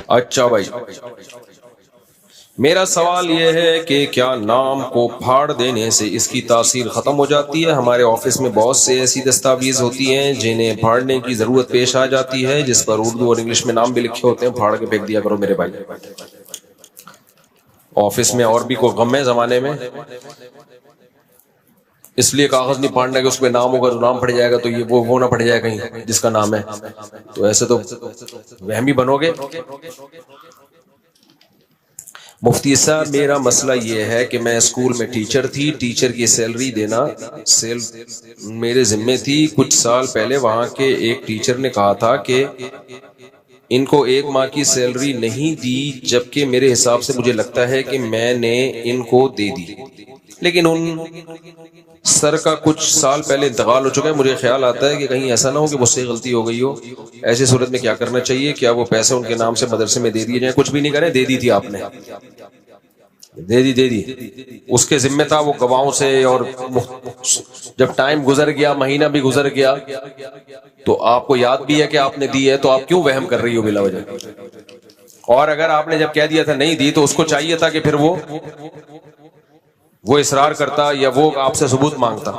اچھا بھائی، میرا سوال یہ ہے کہ کیا نام کو پھاڑ دینے سے اس کی تاثیر ختم ہو جاتی ہے؟ ہمارے آفس میں بہت سے ایسی دستاویز ہوتی ہیں جنہیں پھاڑنے کی ضرورت پیش آ جاتی ہے، جس پر اردو اور انگلش میں نام بھی لکھے ہوتے ہیں، پھاڑ کے پھینک دیا کرو میرے بھائی۔ آفس میں اور بھی کوئی غم ہے زمانے میں، اس لیے کاغذ نہیں پھاڑنا کہ اس پہ نام ہوگا تو نام پڑ جائے گا، تو یہ وہ نہ پڑ جائے کہیں جس کا نام ہے، تو ایسے تو وہمی بنو گے۔ مفتی صاحب، میرا مسئلہ یہ ہے کہ میں اسکول میں ٹیچر تھی، ٹیچر کی سیلری دینا میرے ذمے تھی۔ کچھ سال پہلے وہاں کے ایک ٹیچر نے کہا تھا کہ ان کو 1 ماہ کی سیلری نہیں دی، جبکہ میرے حساب سے مجھے لگتا ہے کہ میں نے ان کو دے دی، لیکن ان سر کا کچھ سال پہلے انتقال ہو چکا ہے۔ مجھے خیال آتا ہے کہ کہیں ایسا نہ ہو کہ مجھ سے غلطی ہو گئی ہو۔ ایسی صورت میں کیا کرنا چاہیے؟ کیا وہ پیسے ان کے نام سے مدرسے میں دے دیے جائیں؟ کچھ بھی نہیں کریں، دے دی تھی آپ نے، دے دی اس کے ذمہ تھا، وہ گواہوں سے، اور جب ٹائم گزر گیا، مہینہ بھی گزر گیا، تو آپ کو یاد بھی ہے کہ آپ نے دی ہے، تو آپ کیوں وہم کر رہی ہو بلا وجہ؟ اور اگر آپ نے جب کہہ دیا تھا نہیں دی، تو اس کو چاہیے تھا کہ پھر وہ اصرار کرتا یا وہ آپ سے ثبوت مانگتا۔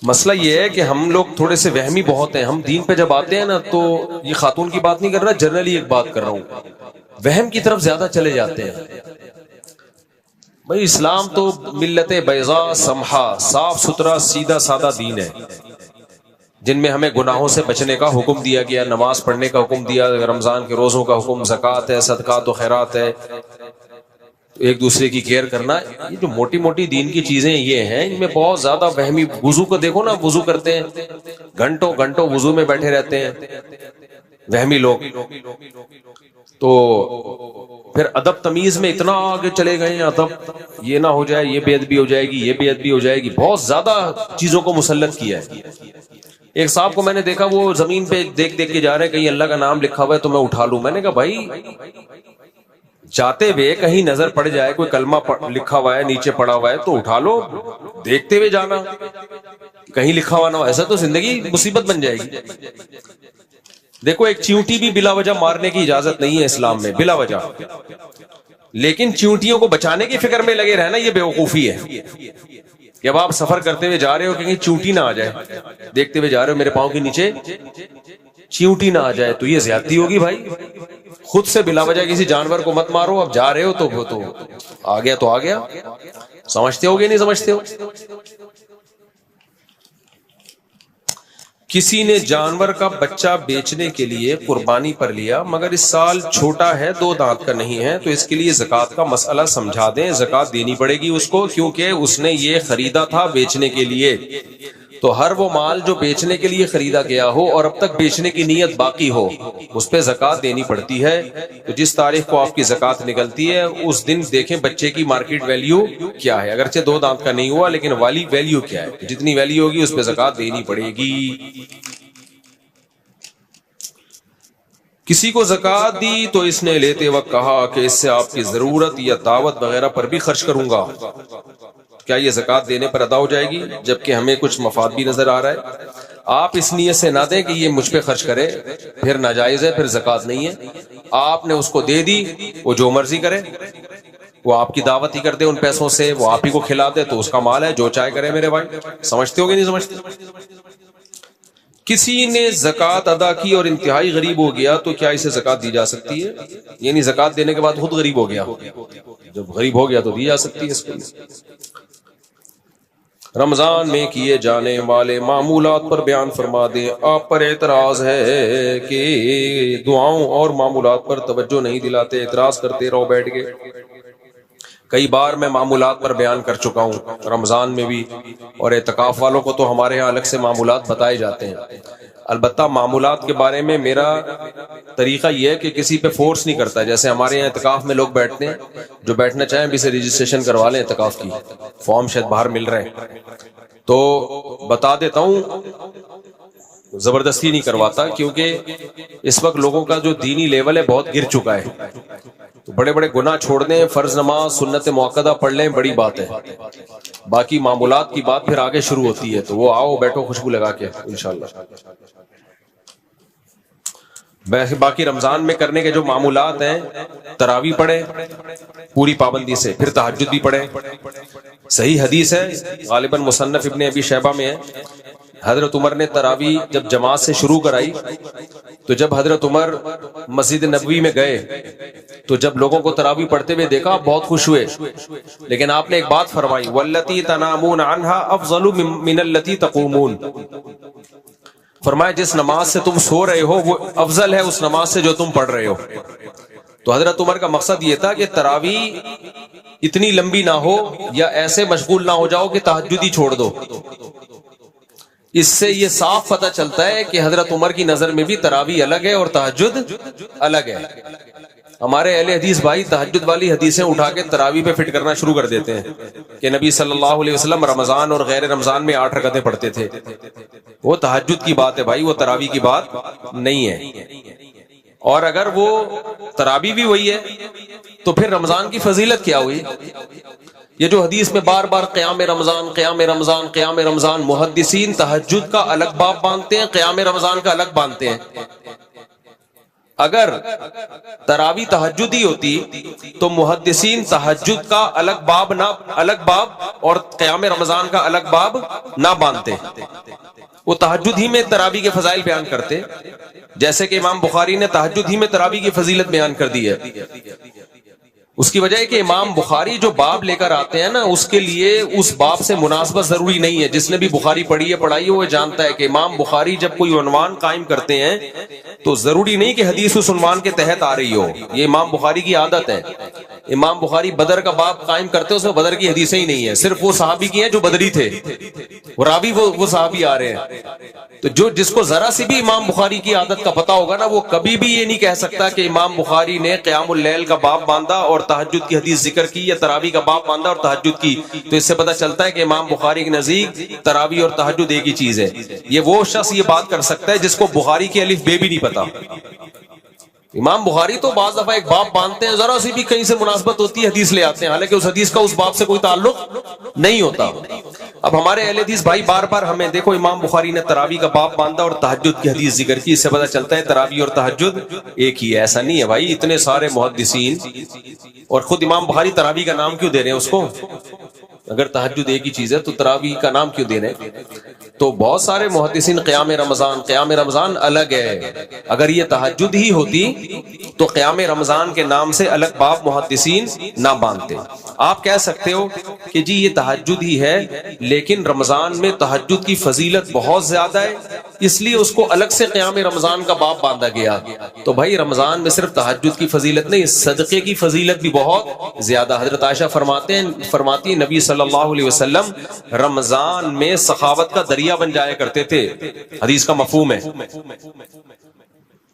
مسئلہ یہ ہے کہ ہم لوگ تھوڑے سے وہمی بہت ہیں۔ ہم دین پہ جب آتے ہیں نا، تو یہ خاتون کی بات نہیں کر رہا، جنرلی ایک بات کر رہا ہوں، وہم کی طرف زیادہ چلے جاتے ہیں۔ بھائی اسلام تو ملت بیضاء سمحا، صاف ستھرا سیدھا سادہ دین ہے، جن میں ہمیں گناہوں سے بچنے کا حکم دیا گیا، نماز پڑھنے کا حکم دیا، رمضان کے روزوں کا حکم، زکوٰۃ ہے، صدقات و خیرات ہے، ایک دوسرے کی کیئر کرنا۔ یہ جو موٹی موٹی دین کی چیزیں یہ ہیں، ان میں بہت زیادہ وہمی۔ وضو کو دیکھو نا، وضو کرتے ہیں، گھنٹوں گھنٹوں وضو میں بیٹھے رہتے ہیں وہمی لوگ، تو پھر ادب تمیز میں اتنا آگے چلے گئے ہیں، ادب یہ نہ ہو جائے، یہ بے ادبی ہو جائے گی، یہ بے ادبی ہو جائے گی، بہت زیادہ چیزوں کو مسلط کیا ہے۔ ایک صاحب کو میں نے دیکھا، وہ زمین پہ دیکھ دیکھ کے جا رہے ہیں، کہیں اللہ کا نام لکھا ہوا ہے تو میں اٹھا لوں۔ میں نے کہا بھائی، جاتے ہوئے کہیں نظر پڑ جائے کوئی کلمہ لکھا ہوا ہے نیچے پڑا ہوا ہے تو اٹھا لو، دیکھتے ہوئے جانا، کہیں لکھا ہوا نہ ہو، ایسا تو زندگی مصیبت بن جائے گی۔ دیکھو، ایک چیونٹی بھی بلا وجہ مارنے کی اجازت نہیں ہے اسلام میں، بلا وجہ، لیکن چیونٹیوں کو بچانے کی فکر میں لگے رہنا یہ بیوقوفی ہے۔ جب آپ سفر کرتے ہوئے جا رہے ہو کہ کہیں چیونٹی نہ آ جائے، دیکھتے ہوئے جا رہے ہو میرے پاؤں کے نیچے چیونٹی نہ آ جائے، تو یہ زیادتی ہوگی بھائی۔ خود سے بلا وجہ کسی جانور کو مت مارو، اب جا رہے ہو تو وہ تو آ گیا تو آ گیا، سمجھتے ہو گے نہیں سمجھتے ہو؟ کسی نے جانور کا بچہ بیچنے کے لیے قربانی پر لیا، مگر اس سال چھوٹا ہے، 2 دانت کا نہیں ہے، تو اس کے لیے زکوٰۃ کا مسئلہ سمجھا دیں۔ زکوٰۃ دینی پڑے گی اس کو، کیونکہ اس نے یہ خریدا تھا بیچنے کے لیے۔ تو ہر وہ مال جو بیچنے کے لیے خریدا گیا ہو اور اب تک بیچنے کی نیت باقی ہو، اس پہ زکوٰۃ دینی پڑتی ہے۔ تو جس تاریخ کو آپ کی زکوٰۃ نکلتی ہے، اس دن دیکھیں بچے کی مارکیٹ ویلیو کیا ہے، اگرچہ 2 دانت کا نہیں ہوا لیکن والی ویلیو کیا ہے، جتنی ویلیو ہوگی اس پہ زکوٰۃ دینی پڑے گی۔ کسی کو زکوٰۃ دی تو اس نے لیتے وقت کہا کہ اس سے آپ کی ضرورت یا دعوت وغیرہ پر بھی خرچ کروں گا، کیا یہ زکوٰۃ دینے پر ادا ہو جائے گی؟ جبکہ ہمیں کچھ مفاد بھی نظر آ رہا ہے۔ آپ اس نیت سے نہ دیں کہ یہ مجھ پہ خرچ کرے، پھر ناجائز ہے، پھر زکوٰۃ نہیں ہے۔ آپ نے اس کو دے دی، وہ جو مرضی کرے، وہ آپ کی دعوت ہی کر دے ان پیسوں سے، وہ آپ ہی کو کھلا دے، تو اس کا مال ہے، جو چاہے کرے میرے بھائی۔ سمجھتے ہو گے نہیں سمجھتے؟ کسی نے زکوٰۃ ادا کی اور انتہائی غریب ہو گیا تو کیا اسے زکوٰۃ دی جا سکتی ہے؟ یعنی زکوٰۃ دینے کے بعد خود غریب ہو گیا، جب غریب ہو گیا تو دی جا سکتی ہے اس کو۔ رمضان میں کیے جانے والے معمولات پر بیان فرما دیں۔ آپ پر اعتراض ہے کہ دعاؤں اور معمولات پر توجہ نہیں دلاتے، اعتراض کرتے رہو بیٹھ کے۔ کئی بار میں معمولات پر بیان کر چکا ہوں، رمضان میں بھی، اور اعتکاف والوں کو تو ہمارے ہاں الگ سے معمولات بتائے جاتے ہیں۔ البتہ معمولات کے بارے میں میرا طریقہ یہ ہے کہ کسی پہ فورس نہیں کرتا، جیسے ہمارے یہاں اعتکاف میں لوگ بیٹھتے ہیں، جو بیٹھنا چاہیں ابھی سے رجسٹریشن کروا لیں اعتکاف کی، فارم شاید باہر مل رہے ہیں، تو بتا دیتا ہوں، زبردستی نہیں کرواتا، کیونکہ اس وقت لوگوں کا جو دینی لیول ہے بہت گر چکا ہے، تو بڑے بڑے گناہ چھوڑ دیں، فرض نماز سنت موقدہ پڑھ لیں، بڑی بات ہے، باقی معمولات کی بات پھر آگے شروع ہوتی ہے، تو وہ آؤ بیٹھو خوشبو لگا کے انشاءاللہ۔ باقی رمضان میں کرنے کے جو معمولات ہیں، تراویح پڑھے پوری پابندی سے، پھر تہجد بھی پڑھے۔ صحیح حدیث ہے، غالباً مصنف ابن ابی شیبہ میں ہے، حضرت عمر نے تراویح جب جماعت سے شروع کرائی تو جب حضرت عمر مسجد نبوی میں گئے تو جب لوگوں کو تراویح پڑھتے ہوئے دیکھا بہت خوش ہوئے، لیکن آپ نے ایک بات فرمائی، واللتی تنامون عنہا افضل من اللتی تقومون، فرمایا جس نماز سے تم سو رہے ہو وہ افضل ہے اس نماز سے جو تم پڑھ رہے ہو۔ تو حضرت عمر کا مقصد یہ تھا کہ تراویح اتنی لمبی نہ ہو یا ایسے مشغول نہ ہو جاؤ کہ تہجد ہی چھوڑ دو۔ اس سے یہ صاف پتہ چلتا ہے کہ حضرت عمر کی نظر میں بھی تراویح الگ ہے اور تہجد الگ ہے۔ ہمارے اہل حدیث بھائی تہجد والی حدیثیں اٹھا کے تراویح پہ فٹ کرنا شروع کر دیتے ہیں کہ نبی صلی اللہ علیہ وسلم رمضان اور غیر رمضان میں 8 رکعتیں پڑھتے تھے۔ وہ تہجد کی بات ہے بھائی، وہ تراویح کی بات نہیں ہے۔ اور اگر وہ تراویح بھی وہی ہے تو پھر رمضان کی فضیلت کیا ہوئی؟ یہ جو حدیث میں بار بار قیام رمضان قیام رمضان قیام رمضان، محدثین تہجد کا الگ باب باندھتے ہیں، قیام رمضان کا الگ باندھتے ہیں۔ اگر تراویح تہجد ہی ہوتی تو محدثین تہجد کا الگ باب اور قیام رمضان کا الگ باب نہ باندھتے، وہ تہجد ہی میں تراویح کے فضائل بیان کرتے، جیسے کہ امام بخاری نے تہجد ہی میں تراویح کی فضیلت بیان کر دی ہے۔ اس کی وجہ ہے کہ امام بخاری جو باب لے کر آتے ہیں نا، اس کے لیے اس باب سے مناسبت ضروری نہیں ہے۔ جس نے بھی بخاری پڑھی ہے پڑھائی ہے وہ جانتا ہے کہ امام بخاری جب کوئی عنوان قائم کرتے ہیں تو ضروری نہیں کہ حدیث اس عنوان کے تحت آ رہی ہو، یہ امام بخاری کی عادت ہے۔ امام بخاری بدر کا باب قائم کرتے ہیں، اس میں بدر کی حدیثیں ہی نہیں ہیں، صرف وہ صحابی کی ہیں جو بدری تھے، وہ راوی وہ صحابی آ رہے ہیں۔ تو جس کو ذرا سی بھی امام بخاری کی عادت کا پتہ ہوگا نا، وہ کبھی بھی یہ نہیں کہہ سکتا کہ امام بخاری نے قیام اللیل کا باب باندھا اور تہجد کی حدیث ذکر کی، یا تراویح کا باب باندھا اور تہجد کی۔ تو اس سے پتہ چلتا ہے کہ امام بخاری کے نزدیک تراویح اور تہجد ایک ہی چیز ہے۔ یہ وہ شخص یہ بات کر سکتا ہے جس کو بخاری کی الف بے بھی نہیں پتا۔ امام بخاری تو بعض دفعہ ایک باب باندھتے ہیں، ذرا سی بھی کہیں سے مناسبت ہوتی ہے حدیث لے آتے ہیں، حالانکہ اس حدیث کا اس باب سے کوئی تعلق نہیں ہوتا۔ اب ہمارے اہل حدیث بھائی بار بار ہمیں دیکھو امام بخاری نے تراویح کا باب باندھا اور تہجد کی حدیث ذکر کی، اس سے پتہ چلتا ہے تراویح اور تہجد ایک ہی ہے۔ ایسا نہیں ہے بھائی، اتنے سارے محدثین، اور خود امام بخاری تراویح کا نام کیوں دے رہے ہیں اس کو؟ اگر تہجد ایک ہی چیز ہے تو تراویح کا نام کیوں دے رہے ہیں؟ تو بہت سارے محدثین قیام رمضان الگ ہے۔ اگر یہ تہجد ہی ہوتی تو قیام رمضان کے نام سے الگ باب محدثین نہ باندھتے۔ آپ کہہ سکتے ہو کہ جی یہ تہجد ہی ہے لیکن رمضان میں تہجد کی فضیلت بہت زیادہ ہے اس لیے اس کو الگ سے قیام رمضان کا باب باندھا گیا۔ تو بھائی رمضان میں صرف تہجد کی فضیلت نہیں، صدقے کی فضیلت بھی بہت زیادہ۔ حضرت عائشہ فرماتی ہیں نبی صلی اللہ علیہ وسلم رمضان میں سخاوت کا دریا بن جایا کرتے تھے، حدیث کا مفہوم ہے۔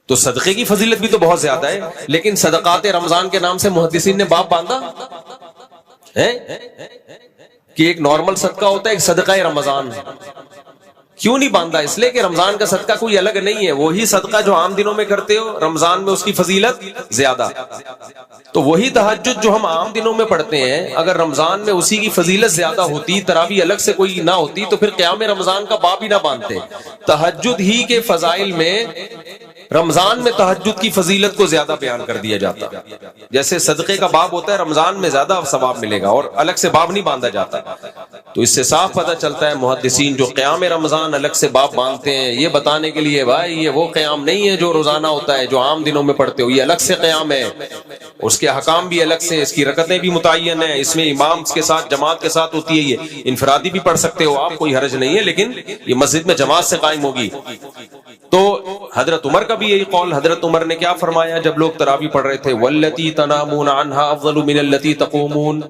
تو صدقے کی فضیلت بھی تو بہت زیادہ ہے، لیکن صدقات رمضان کے نام سے محدثین نے باب باندھا ہے کہ ایک نارمل صدقہ ہوتا ہے، ایک صدقہ رمضان۔ کیوں نہیں باندھا؟ اس لیے کہ رمضان کا صدقہ کوئی الگ نہیں ہے، وہی صدقہ جو عام دنوں میں کرتے ہو رمضان میں اس کی فضیلت زیادہ۔ تو وہی تہجد جو ہم عام دنوں میں پڑھتے ہیں اگر رمضان میں اسی کی فضیلت زیادہ ہوتی، تراویح الگ سے کوئی نہ ہوتی، تو پھر قیام رمضان کا باب ہی نہ باندھتے۔ تہجد ہی کے فضائل میں رمضان میں تہجد کی فضیلت کو زیادہ بیان کر دیا جاتا، جیسے صدقے کا باب ہوتا ہے رمضان میں زیادہ ثواب ملے گا اور الگ سے باب نہیں باندھا جاتا۔ تو اس سے صاف پتہ چلتا ہے محدثین جو قیام رمضان الگ سے باب باندھتے ہیں یہ بتانے کے لیے بھائی یہ وہ قیام نہیں ہے جو روزانہ ہوتا ہے جو عام دنوں میں پڑھتے ہو، یہ الگ سے قیام ہے، اس کے احکام بھی الگ سے، اس کی رکعتیں بھی متعین ہیں، اس میں امام کے ساتھ جماعت کے ساتھ ہوتی ہے، یہ انفرادی بھی پڑھ سکتے ہو آپ، کوئی حرج نہیں ہے، لیکن یہ مسجد میں جماعت سے قائم ہوگی۔ تو حضرت عمر کا بھی یہی قول، حضرت عمر نے کیا فرمایا جب لوگ تراویح پڑھ رہے تھے، واللتی تنامون عنہا افضل من اللتی تقومون،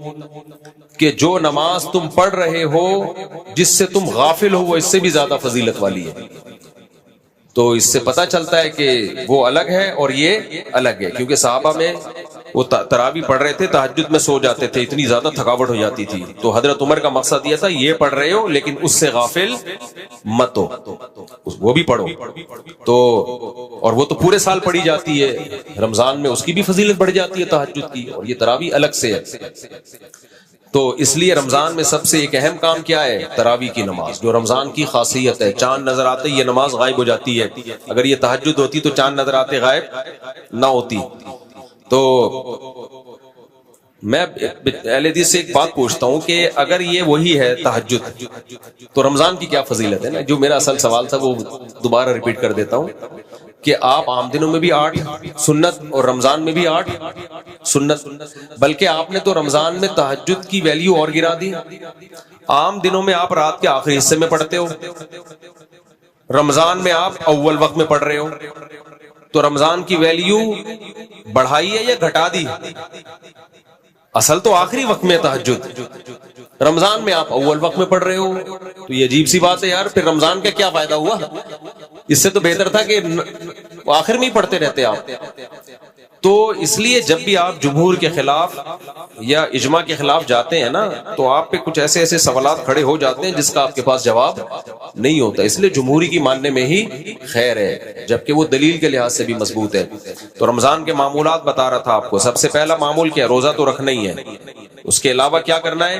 کہ جو نماز تم پڑھ رہے ہو جس سے تم غافل ہو وہ اس سے بھی زیادہ فضیلت والی ہے۔ تو اس سے پتہ چلتا ہے کہ وہ الگ ہے اور یہ الگ ہے، کیونکہ صحابہ میں وہ تراویح پڑھ رہے تھے تہجد میں سو جاتے تھے، اتنی زیادہ تھکاوٹ ہو جاتی تھی۔ تو حضرت عمر کا مقصد یہ تھا یہ پڑھ رہے ہو لیکن اس سے غافل مت ہو، وہ بھی پڑھو۔ تو اور وہ تو پورے سال پڑھی جاتی ہے، رمضان میں اس کی بھی فضیلت بڑھ جاتی ہے تہجد کی، اور یہ تراویح الگ سے ہے۔ تو اس لیے رمضان میں سب سے ایک اہم کام کیا ہے؟ تراویح کی نماز، جو رمضان کی خاصیت ہے۔ چاند نظر آتے یہ نماز غائب ہو جاتی ہے، اگر یہ تہجد ہوتی تو چاند نظر آتے غائب نہ ہوتی۔ تو میں اہل حدیث سے ایک بات پوچھتا ہوں کہ اگر یہ وہی ہے تہجد تو رمضان کی کیا فضیلت ہے نا؟ جو میرا اصل سوال تھا وہ دوبارہ ریپیٹ کر دیتا ہوں کہ آپ عام دنوں میں بھی 8 سنت اور رمضان میں بھی 8 سنت، بلکہ آپ نے تو رمضان میں تہجد کی ویلیو اور گرا دی۔ عام دنوں میں آپ رات کے آخری حصے میں پڑھتے ہو، رمضان میں آپ اول وقت میں پڑھ رہے ہو، تو رمضان کی ویلیو بڑھائی ہے یا گھٹا دی؟ اصل تو آخری وقت میں تہجد، رمضان میں آپ اول وقت میں پڑھ رہے ہو، تو یہ عجیب سی بات ہے یار، پھر رمضان کا کیا فائدہ ہوا؟ اس سے تو بہتر تھا کہ آخر میں ہی پڑھتے رہتے آپ۔ تو اس لیے جب بھی آپ جمہور کے خلاف یا اجماع کے خلاف جاتے ہیں نا، تو آپ پہ کچھ ایسے ایسے سوالات کھڑے ہو جاتے ہیں جس کا آپ کے پاس جواب نہیں ہوتا، اس لیے جمہوری کی ماننے میں ہی خیر ہے، جبکہ وہ دلیل کے لحاظ سے بھی مضبوط ہے۔ تو رمضان کے معمولات بتا رہا تھا آپ کو، سب سے پہلا معمول کیا؟ روزہ تو رکھنا ہی ہے، اس کے علاوہ کیا کرنا ہے؟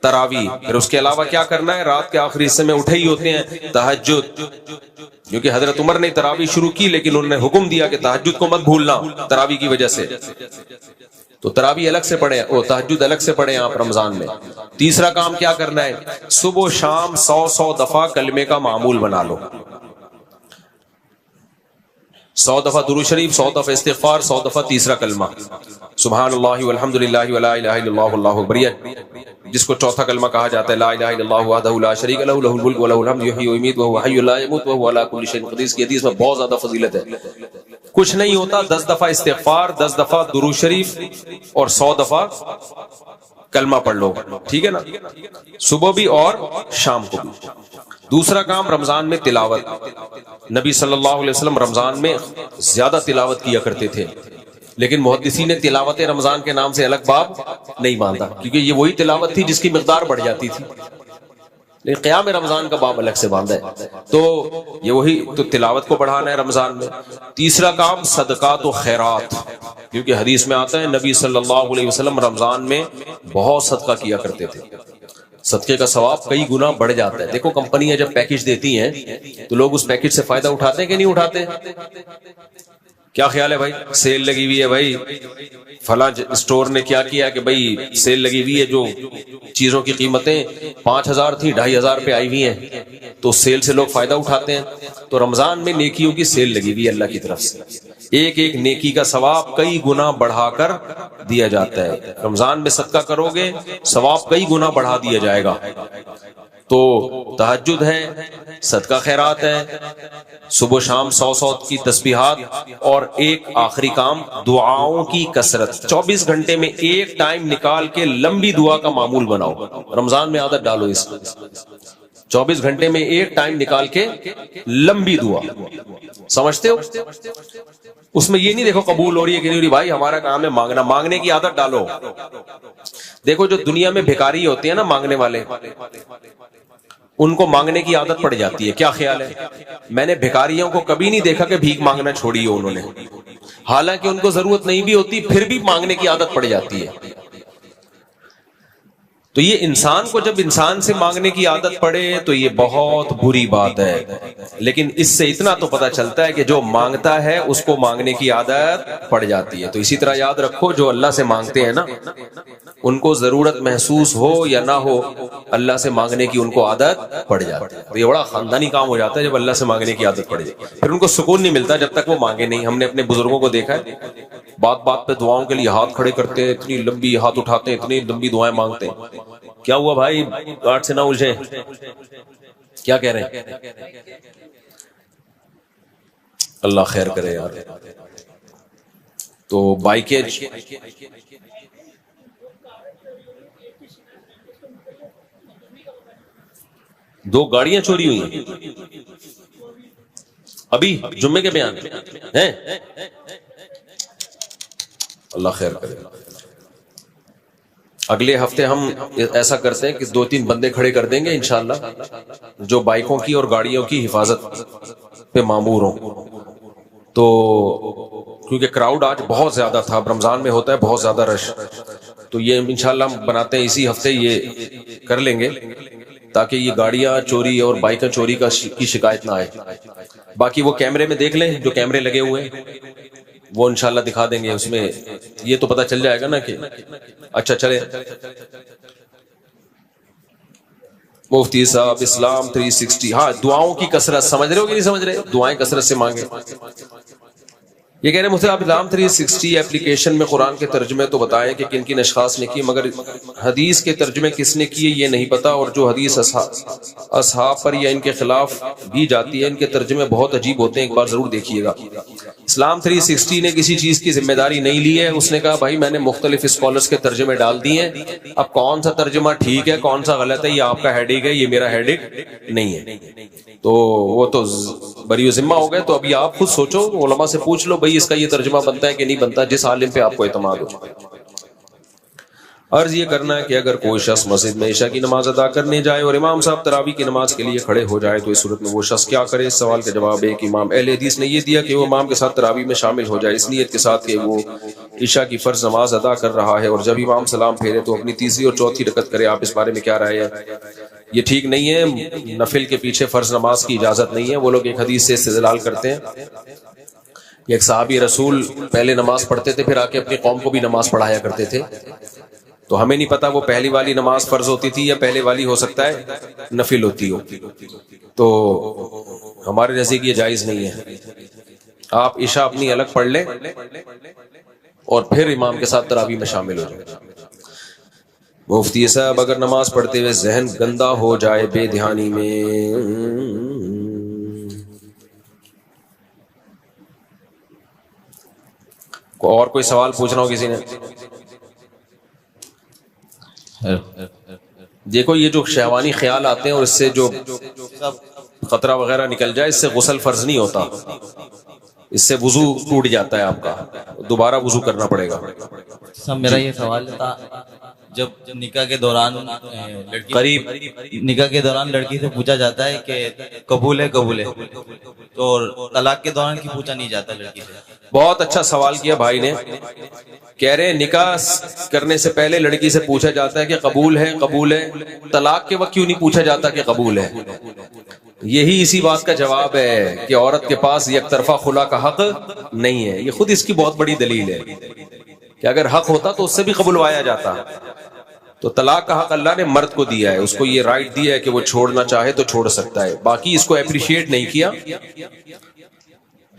تراویح، پھر اس کے علاوہ کیا کرنا ہے؟ رات کے آخری حصے میں اٹھے ہی ہوتے ہیں تہجد، کیونکہ حضرت عمر نے تراویح شروع کی لیکن انہوں نے حکم دیا کہ تہجد کو مت بھولنا تراویح کی وجہ سے، تو تراویح الگ سے پڑھیں اور تہجد الگ سے پڑھیں آپ رمضان میں۔ تیسرا کام کیا کرنا ہے؟ صبح و شام 100 دفعہ کلمے کا معمول بنا لو، 100 دفعہ درود شریف، 100 دفعہ استغفار، 100 دفعہ تیسرا کلمہ سبحان اللہ والحمد للہ ولا الہ الا اللہ واللہ اکبر، جس کو چوتھا کلمہ کہا جاتا ہے لا الہ الا اللہ وحدہ لا شریک لہ لہ الملک ولہ الحمد یحیی ویمیت وہو حی لا یموت وہو علی کل شیء قدیر۔ کی حدیث میں بہت زیادہ فضیلت ہے، کچھ نہیں ہوتا، 10 دفعہ استغفار، 10 دفعہ درود شریف اور 100 دفعہ کلمہ پڑھ لو، ٹھیک ہے نا، صبح بھی اور شام کو بھی۔ دوسرا کام رمضان میں تلاوت، نبی صلی اللہ علیہ وسلم رمضان میں زیادہ تلاوت کیا کرتے تھے، لیکن محدثین نے تلاوت رمضان کے نام سے الگ باب نہیں باندھا، کیونکہ یہ وہی تلاوت تھی جس کی مقدار بڑھ جاتی تھی، لیکن قیام رمضان کا باب الگ سے باندھا ہے، تو یہ وہی تو تلاوت کو بڑھانا ہے رمضان میں۔ تیسرا کام صدقات و خیرات، کیونکہ حدیث میں آتا ہے نبی صلی اللہ علیہ وسلم رمضان میں بہت صدقہ کیا کرتے تھے، صدقے کا ثواب کئی گنا بڑھ جاتا ہے۔ دیکھو کمپنیاں جب پیکج دیتی ہیں تو لوگ اس پیکج سے فائدہ اٹھاتے ہیں کہ نہیں اٹھاتے؟ کیا خیال ہے بھائی؟ سیل لگی ہوئی ہے بھائی، فلاں اسٹور نے کیا کیا کہ بھائی سیل لگی ہوئی ہے، جو چیزوں کی قیمتیں 5000 تھی 2500 پہ آئی ہوئی ہیں، تو سیل سے لوگ فائدہ اٹھاتے ہیں۔ تو رمضان میں نیکیوں کی سیل لگی ہوئی ہے اللہ کی طرف سے، ایک ایک نیکی کا ثواب کئی گنا بڑھا کر دیا جاتا ہے۔ رمضان میں صدقہ کرو گے ثواب کئی گنا بڑھا دیا جائے گا۔ تو تہجد ہے، صدقہ خیرات ہے، صبح شام 100 کی تسبیحات، اور ایک آخری کام دعاؤں کی کثرت۔ 24 گھنٹے میں ایک ٹائم نکال کے لمبی دعا کا معمول بناؤ، رمضان میں عادت ڈالو اس 24 گھنٹے میں ایک ٹائم نکال کے لمبی دعا، سمجھتے ہو؟ اس میں یہ نہیں دیکھو قبول ہو رہی ہے کہ نہیں ہو رہی، بھائی ہمارا کام ہے مانگنا، مانگنے کی عادت ڈالو۔ دیکھو جو دنیا میں بھکاری ہوتے ہیں نا، مانگنے والے، ان کو مانگنے کی عادت پڑ جاتی ہے، کیا خیال ہے؟ میں نے بھکاریوں کو کبھی نہیں دیکھا کہ بھیک مانگنا چھوڑی ہو انہوں نے، حالانکہ ان کو ضرورت نہیں بھی ہوتی، پھر بھی مانگنے کی عادت پڑ جاتی ہے۔ تو یہ انسان کو جب انسان سے مانگنے کی عادت پڑے تو یہ بہت بری بات ہے، لیکن اس سے اتنا تو پتہ چلتا ہے کہ جو مانگتا ہے اس کو مانگنے کی عادت پڑ جاتی ہے۔ تو اسی طرح یاد رکھو جو اللہ سے مانگتے ہیں نا، ان کو ضرورت محسوس ہو یا نہ ہو، اللہ سے مانگنے کی ان کو عادت پڑ جاتی ہے۔ اور یہ بڑا خاندانی کام ہو جاتا ہے جب اللہ سے مانگنے کی عادت پڑ جائے، پھر ان کو سکون نہیں ملتا جب تک وہ مانگے نہیں۔ ہم نے اپنے بزرگوں کو دیکھا ہے، بات بات پہ دعاؤں کے لیے ہاتھ کھڑے کرتے ہیں، اتنی لمبی ہاتھ اٹھاتے ہیں، اتنی لمبی دعائیں مانگتے ہیں۔ کیا ہوا بھائی؟ گاٹ سے نہ الجھے، کیا کہہ رہے ہیں؟ اللہ خیر کرے یار۔ تو بائکیں دو گاڑیاں چوری ہوئی ہیں ابھی جمعے کے بیان ہیں، اللہ خیر کرے۔ اگلے ہفتے ہم ایسا کرتے ہیں کہ 2-3 بندے کھڑے کر دیں گے انشاءاللہ جو بائکوں کی اور گاڑیوں کی حفاظت پہ مامور ہوں۔ تو کیونکہ کراؤڈ آج بہت زیادہ تھا، رمضان میں ہوتا ہے بہت زیادہ رش، تو یہ انشاءاللہ ہم بناتے ہیں اسی ہفتے یہ کر لیں گے تاکہ یہ گاڑیاں چوری اور بائکیں چوری کی شکایت نہ آئے. باقی وہ کیمرے میں دیکھ لیں جو کیمرے لگے ہوئے ہیں وہ انشاءاللہ دکھا دیں گے, اس میں یہ تو پتہ چل جائے گا نا کہ اچھا چلے. مفتی صاحب اسلام 360, ہاں دعاؤں کی کثرت سمجھ رہے ہو کہ نہیں سمجھ رہے؟ دعائیں کثرت سے مانگے. یہ کہہ رہے ہیں مفتی صاحب اسلام 360 اپلیکیشن میں قرآن کے ترجمے تو بتائیں کہ کن کن اشخاص نے کیے, مگر حدیث کے ترجمے کس نے کیے یہ نہیں پتا, اور جو حدیث اصحاب پر یا ان کے خلاف بھی جاتی ہے ان کے ترجمے بہت عجیب ہوتے ہیں, ایک بار ضرور دیکھیے گا. اسلام 360 نے کسی چیز کی ذمہ داری نہیں لی ہے, اس نے کہا بھائی میں نے مختلف اسکالرز کے ترجمے ڈال دیے ہیں, اب کون سا ترجمہ ٹھیک ہے کون سا غلط ہے یہ آپ کا ہیڈ ایک ہے, یہ میرا ہیڈ ایک نہیں ہے. تو وہ تو بری ذمہ ہو گئے, تو ابھی آپ خود سوچو, علماء سے پوچھ لو بھائی اس کا یہ ترجمہ بنتا ہے کہ نہیں بنتا, جس عالم پہ آپ کو اعتماد ہو. عرض یہ کرنا ہے کہ اگر کوئی شخص مسجد میں عشاء کی نماز ادا کرنے جائے اور امام صاحب تراویح کی نماز کے لیے کھڑے ہو جائے تو اس صورت میں وہ شخص کیا کرے؟ اس سوال کا جواب ایک امام اہل حدیث نے یہ دیا کہ وہ امام کے ساتھ تراویح میں شامل ہو جائے اس نیت کے ساتھ کہ وہ عشاء کی فرض نماز ادا کر رہا ہے, اور جب امام سلام پھیرے تو اپنی تیسری اور چوتھی رکعت کرے. آپ اس بارے میں کیا رائے ہے؟ یہ ٹھیک نہیں ہے, نفل کے پیچھے فرض نماز کی اجازت نہیں ہے. وہ لوگ ایک حدیث سے استدلال کرتے ہیں, ایک صحابی رسول پہلے نماز پڑھتے تھے پھر آ کے اپنی قوم کو بھی نماز پڑھایا کرتے تھے, تو ہمیں نہیں پتا وہ پہلی والی نماز فرض ہوتی تھی یا پہلے والی ہو سکتا ہے نفل ہوتی ہو, تو ہمارے نزدیک یہ جائز نہیں ہے. آپ عشاء اپنی الگ پڑھ لیں اور پھر امام کے ساتھ تراویح میں شامل ہو جائیں. مفتی صاحب اگر نماز پڑھتے ہوئے ذہن گندا ہو جائے بے دھیانی میں, اور کوئی سوال پوچھنا ہو کسی نے؟ دیکھو یہ جو شہوانی خیال آتے ہیں اور اس سے جو خطرہ وغیرہ نکل جائے اس سے غسل فرض نہیں ہوتا, اس سے وضو ٹوٹ جاتا ہے آپ کا, دوبارہ وضو کرنا پڑے گا. سب میرا یہ سوال تھا, جب نکاح کے دوران قریب نکاح کے دوران لڑکی سے پوچھا جاتا ہے کہ قبول ہے تو طلاق کے دوران کی پوچھا نہیں جاتا لڑکی سے؟ بہت اچھا سوال کیا بھائی نے. کہہ رہے نکاح کرنے سے پہلے لڑکی سے پوچھا جاتا ہے کہ قبول ہے, طلاق کے وقت کیوں نہیں پوچھا جاتا کہ قبول ہے؟ یہی اسی بات کا جواب ہے کہ عورت کے پاس یک طرفہ خلا کا حق نہیں ہے. یہ خود اس کی بہت بڑی دلیل ہے کہ اگر حق ہوتا تو اس سے بھی قبولوایا جاتا. تو طلاق کا حق اللہ نے مرد کو دیا ہے, اس کو یہ رائٹ دیا ہے کہ وہ چھوڑنا چاہے تو چھوڑ سکتا ہے, باقی اس کو اپریشیٹ نہیں کیا.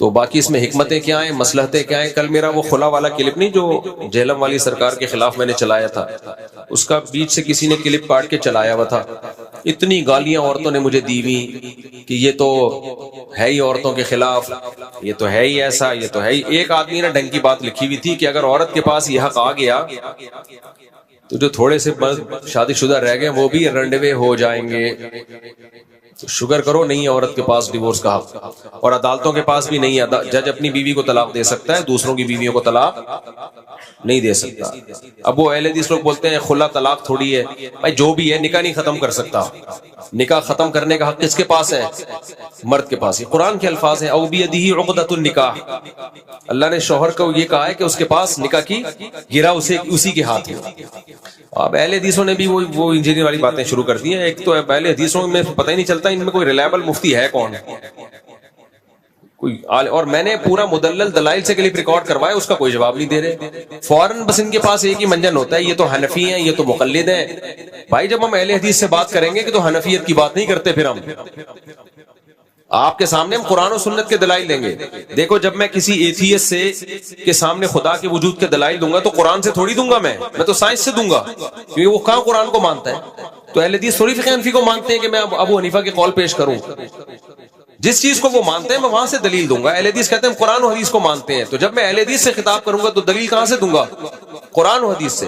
تو باقی اس میں حکمتیں کیا ہیں, مصلحتیں کیا ہیں؟ کل میرا وہ خلا والا کلپ نہیں جو جہلم والی سرکار کے خلاف میں نے چلایا تھا, اس کا بیچ سے کسی نے کلپ کاٹ کے چلایا ہوا تھا. اتنی گالیاں عورتوں نے مجھے دی ہوئی کہ یہ تو ہے ہی عورتوں کے خلاف, یہ تو ہے ہی ایسا, یہ تو ہے ہی. ایک آدمی نے ڈھنگ کی بات لکھی ہوئی تھی کہ اگر عورت کے پاس یہ حق آ گیا تو جو تھوڑے سے شادی شدہ رہ گئے وہ بھی رنڈوے ہو جائیں گے. تو شکر کرو نہیں ہے عورت کے پاس ڈیورس کا حق, اور عدالتوں کے پاس بھی نہیں ہے. جج اپنی بیوی کو طلاق دے سکتا ہے, دوسروں کی بیویوں کو طلاق نہیں دے سکتا. اب وہ اہل حدیث لوگ بولتے ہیں خلا طلاق تھوڑی ہے. بھائی جو بھی ہے نکاح نہیں ختم کر سکتا. نکاح ختم کرنے کا حق کس کے پاس ہے؟ مرد کے پاس. یہ قرآن کے الفاظ ہیں, او بیدہ عقدۃ النکاح. اللہ نے شوہر کو یہ کہا ہے کہ اس کے پاس نکاح کی گرا اسی کے ہاتھ ہے. اب اہل حدیثوں نے بھی وہ انجینئر والی باتیں شروع کر دی ہیں. ایک تو اہل حدیثوں میں پتہ ہی نہیں چلتا ان میں کوئی ریلائبل مفتی ہے کون کوئی. اور میں نے پورا مدلل دلائل سے کلپ ریکارڈ کروایا, اس کا کوئی جواب نہیں دے رہے. فوراً بس ان کے پاس ایک ہی منجن ہوتا ہے, یہ تو حنفی ہیں, یہ تو مقلد ہیں. بھائی جب ہم اہل حدیث سے بات کریں گے کہ تو حنفیت کی بات نہیں کرتے, پھر ہم آپ کے سامنے ہم قرآن و سنت کے دلائل دیں گے. دیکھو جب میں کسی ایتھیسٹ سے کے سامنے خدا کے وجود کے دلائل دوں گا تو قرآن سے تھوڑی دوں گا, میں تو سائنس سے دوں گا, کیونکہ وہ کہاں قرآن کو مانتا ہے. تو اہل حدیث تھوڑی فقہ حنفی کو مانتے ہیں کہ میں ابو حنیفہ کے قول پیش کروں. جس چیز کو وہ مانتے ہیں میں وہاں سے دلیل دوں گا. اہل حدیث کہتے ہیں ہم قرآن و حدیث کو مانتے ہیں, تو جب میں اہل حدیث سے خطاب کروں گا تو دلیل کہاں سے دوں گا؟ قرآن و حدیث سے.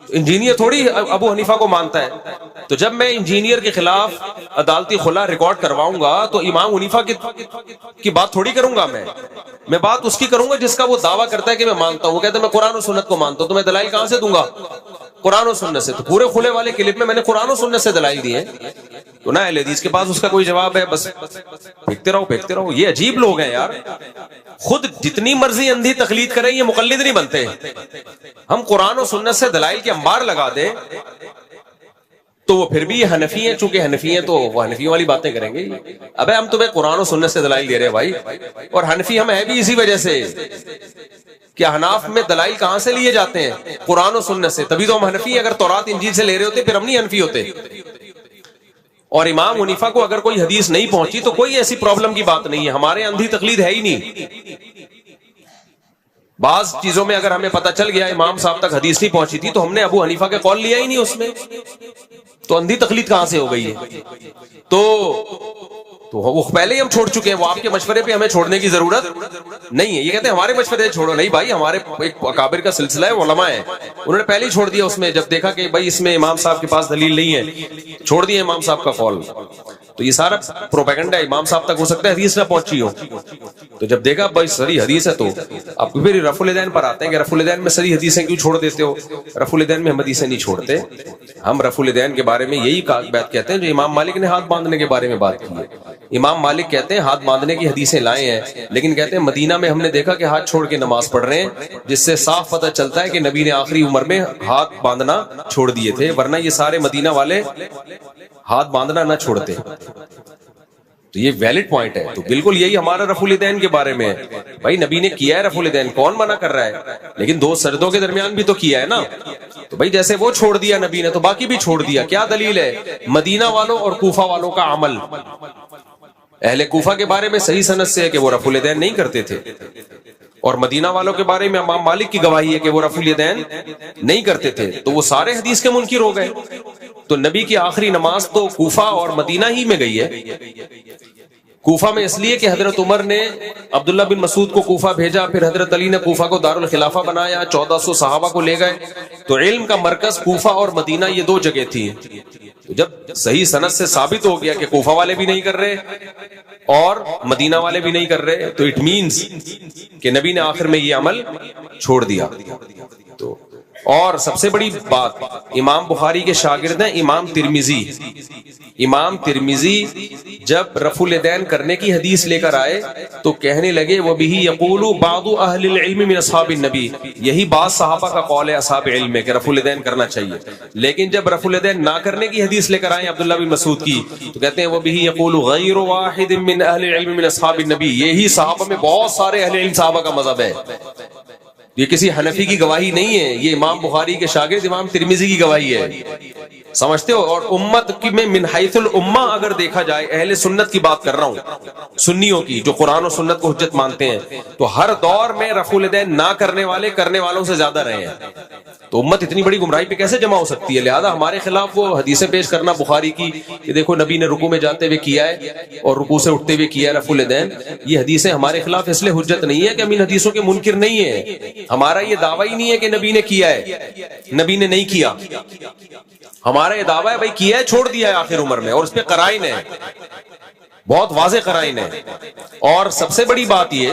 انجینئر تھوڑی ابو حنیفہ کو مانتا ہے. تو جب میں انجینئر کے خلاف عدالتی خلا ریکارڈ کرواؤں گا تو امام حنیفہ کی بات تھوڑی کروں گا, میں بات اس کی کروں گا جس کا وہ دعویٰ کرتا ہے کہ میں مانتا ہوں. وہ کہتا ہے میں قرآن و سنت کو مانتا ہوں, تو میں دلائل کہاں سے دوں گا؟ قرآن و سنت سے. تو پورے کھلے والے کلپ میں نے قرآن و سنت سے دلائل دی ہیں. تو نہ اہل حدیث کے پاس اس کا کوئی جواب ہے، بس پھینکتے رہو. یہ عجیب لوگ ہیں یار، خود جتنی مرضی اندھی تقلید کریں یہ مقلد نہیں بنتے. ہم قرآن و سنت سے دلائل کے انبار لگا دیں تو وہ پھر بھی حنفی ہیں، چونکہ حنفی ہیں تو وہ حنفیوں والی باتیں کریں گے. ابے ہم تمہیں قرآن و سنت سے دلائل دے رہے ہیں بھائی، اور حنفی ہم ہیں بھی اسی وجہ سے کہ حناف میں دلائل کہاں سے لیے جاتے ہیں؟ قرآن و سنت سے. تبھی تو ہم حنفی ہیں. اگر تورات انجیل سے لے رہے ہوتے پھر ہم نہیں حنفی ہوتے. اور امام حنیفہ کو اگر کوئی حدیث نہیں پہنچی تو کوئی ایسی پرابلم کی بات نہیں ہے. ہمارے اندھی تقلید ہے ہی نہیں. بعض چیزوں میں اگر ہمیں پتہ چل گیا امام صاحب تک حدیث نہیں پہنچی تھی تو ہم نے ابو حنیفہ کے قول لیا ہی نہیں اس میں. تو اندھی تقلید کہاں سے ہو گئی ہے؟ تو وہ پہلے ہی ہم چھوڑ چکے ہیں. وہ آپ کے مشورے پہ ہمیں چھوڑنے کی ضرورت نہیں ہے. یہ کہتے ہیں ہمارے مشورے سے چھوڑو. نہیں بھائی، ہمارے ایک اکابر کا سلسلہ ہے، علماء ہے، انہوں نے پہلے ہی چھوڑ دیا. اس میں جب دیکھا کہ بھائی اس میں امام صاحب کے پاس دلیل نہیں ہے، چھوڑ دیا امام صاحب کا قول. تو یہ سارا پروپیگنڈا امام صاحب تک ہو سکتا ہے حدیث نہ پہنچی ہو. تو جب دیکھا بھائی صحیح حدیث ہے تو اب پھر رفع الیدین پر آتے ہیں کہ رفع الیدین میں صحیح حدیثیں کیوں چھوڑ دیتے ہو؟ رفع الیدین میں ہم حدیثیں نہیں چھوڑتے. ہم رفع الیدین کے بارے میں یہی بات کہتے ہیں جو امام مالک نے ہاتھ باندھنے کے بارے میں بات کی ہے. امام مالک کہتے ہیں ہاتھ باندھنے کی حدیثیں لائے ہیں، لیکن کہتے ہیں مدینہ میں ہم نے دیکھا کہ ہاتھ چھوڑ کے نماز پڑھ رہے ہیں، جس سے صاف پتہ چلتا ہے کہ نبی نے آخری عمر میں ہاتھ باندھنا چھوڑ دیے تھے، ورنہ یہ سارے مدینہ والے ہاتھ باندھنا نہ چھوڑتے. تو یہ ویلڈ پوائنٹ ہے. تو بالکل یہی ہمارا رفع الیدین کے بارے میں ہے. بھائی نبی نے کیا ہے رفع الیدین، کون منع کر رہا ہے؟ لیکن دو سجدوں کے درمیان بھی تو کیا ہے نا. تو بھائی جیسے وہ چھوڑ دیا نبی نے تو باقی بھی چھوڑ دیا. کیا دلیل ہے؟ مدینہ والوں اور کوفہ والوں کا عمل. اہل کوفہ کے بارے میں صحیح سند سے ہے کہ وہ رفع الیدین نہیں کرتے تھے، اور مدینہ والوں کے بارے میں امام مالک کی گواہی ہے کہ وہ رفع الیدین نہیں کرتے تھے. تو وہ سارے حدیث کے منکر ہو گئے. تو نبی کی آخری نماز تو کوفہ اور مدینہ ہی میں گئی ہے. کوفہ میں اس لیے کہ حضرت عمر نے عبداللہ بن مسعود کو کوفہ بھیجا، پھر حضرت علی نے کوفہ کو دارالخلافہ بنایا، 1400 صحابہ کو لے گئے. تو علم کا مرکز کوفہ اور مدینہ یہ دو جگہ تھی. تو جب صحیح سند سے ثابت ہو گیا کہ کوفہ والے بھی نہیں کر رہے اور مدینہ والے بھی نہیں کر رہے، تو اٹ مینز کہ نبی نے آخر میں یہ عمل چھوڑ دیا. تو اور سب سے بڑی بات، امام بخاری کے شاگرد ہیں امام ترمذی. امام ترمذی جب رفع الیدین کرنے کی حدیث لے کر آئے تو کہنے لگے وَبِهِ يَقُولُ بَعْضُ أَهْلِ الْعِلْمِ مِنْ أَصْحَابِ النَّبِي، یہی بعض صحابہ کا قول ہے اصحاب علم میں کہ رفع الیدین کرنا چاہیے. لیکن جب رفع الیدین نہ کرنے کی حدیث لے کر آئے عبداللہ بن مسعود کی تو کہتے ہیں وَبِهِ يَقُولُ غَيْرُ وَاحِدٍ مِنْ أَهْلِ الْعِلْمِ مِنْ أَصْحَابِ النَّبِي، یہی صحابہ میں بہت سارے اہل علم صحابہ کا مذہب ہے. یہ کسی حنفی کی گواہی نہیں ہے، یہ امام بخاری کے شاگرد امام ترمذی کی گواہی ہے. سمجھتے ہو؟ اور امت کی میں من حیث الامہ اگر دیکھا جائے، اہل سنت کی بات کر رہا ہوں، سنیوں کی جو قرآن و سنت کو حجت مانتے ہیں، تو ہر دور میں رفع الیدین نہ کرنے والے کرنے والوں سے زیادہ رہے ہیں. تو امت اتنی بڑی گمراہی پہ کیسے جمع ہو سکتی ہے؟ لہذا ہمارے خلاف وہ حدیثیں پیش کرنا بخاری کی کہ دیکھو نبی نے رکوع میں جاتے ہوئے کیا ہے اور رکوع سے اٹھتے ہوئے کیا ہے رفع الیدین، یہ حدیثیں ہمارے خلاف اس لیے حجت نہیں ہے کہ ہم ان حدیثوں کے منکر نہیں ہیں. ہمارا یہ دعویٰ ہی نہیں ہے کہ نبی نے کیا ہے، نبی نے نہیں کیا. ہمارا یہ دعویٰ ہے بھائی کیا ہے، چھوڑ دیا ہے آخر عمر میں، اور اس پہ قرائن ہے، بہت واضح قرائن ہے. اور سب سے بڑی بات یہ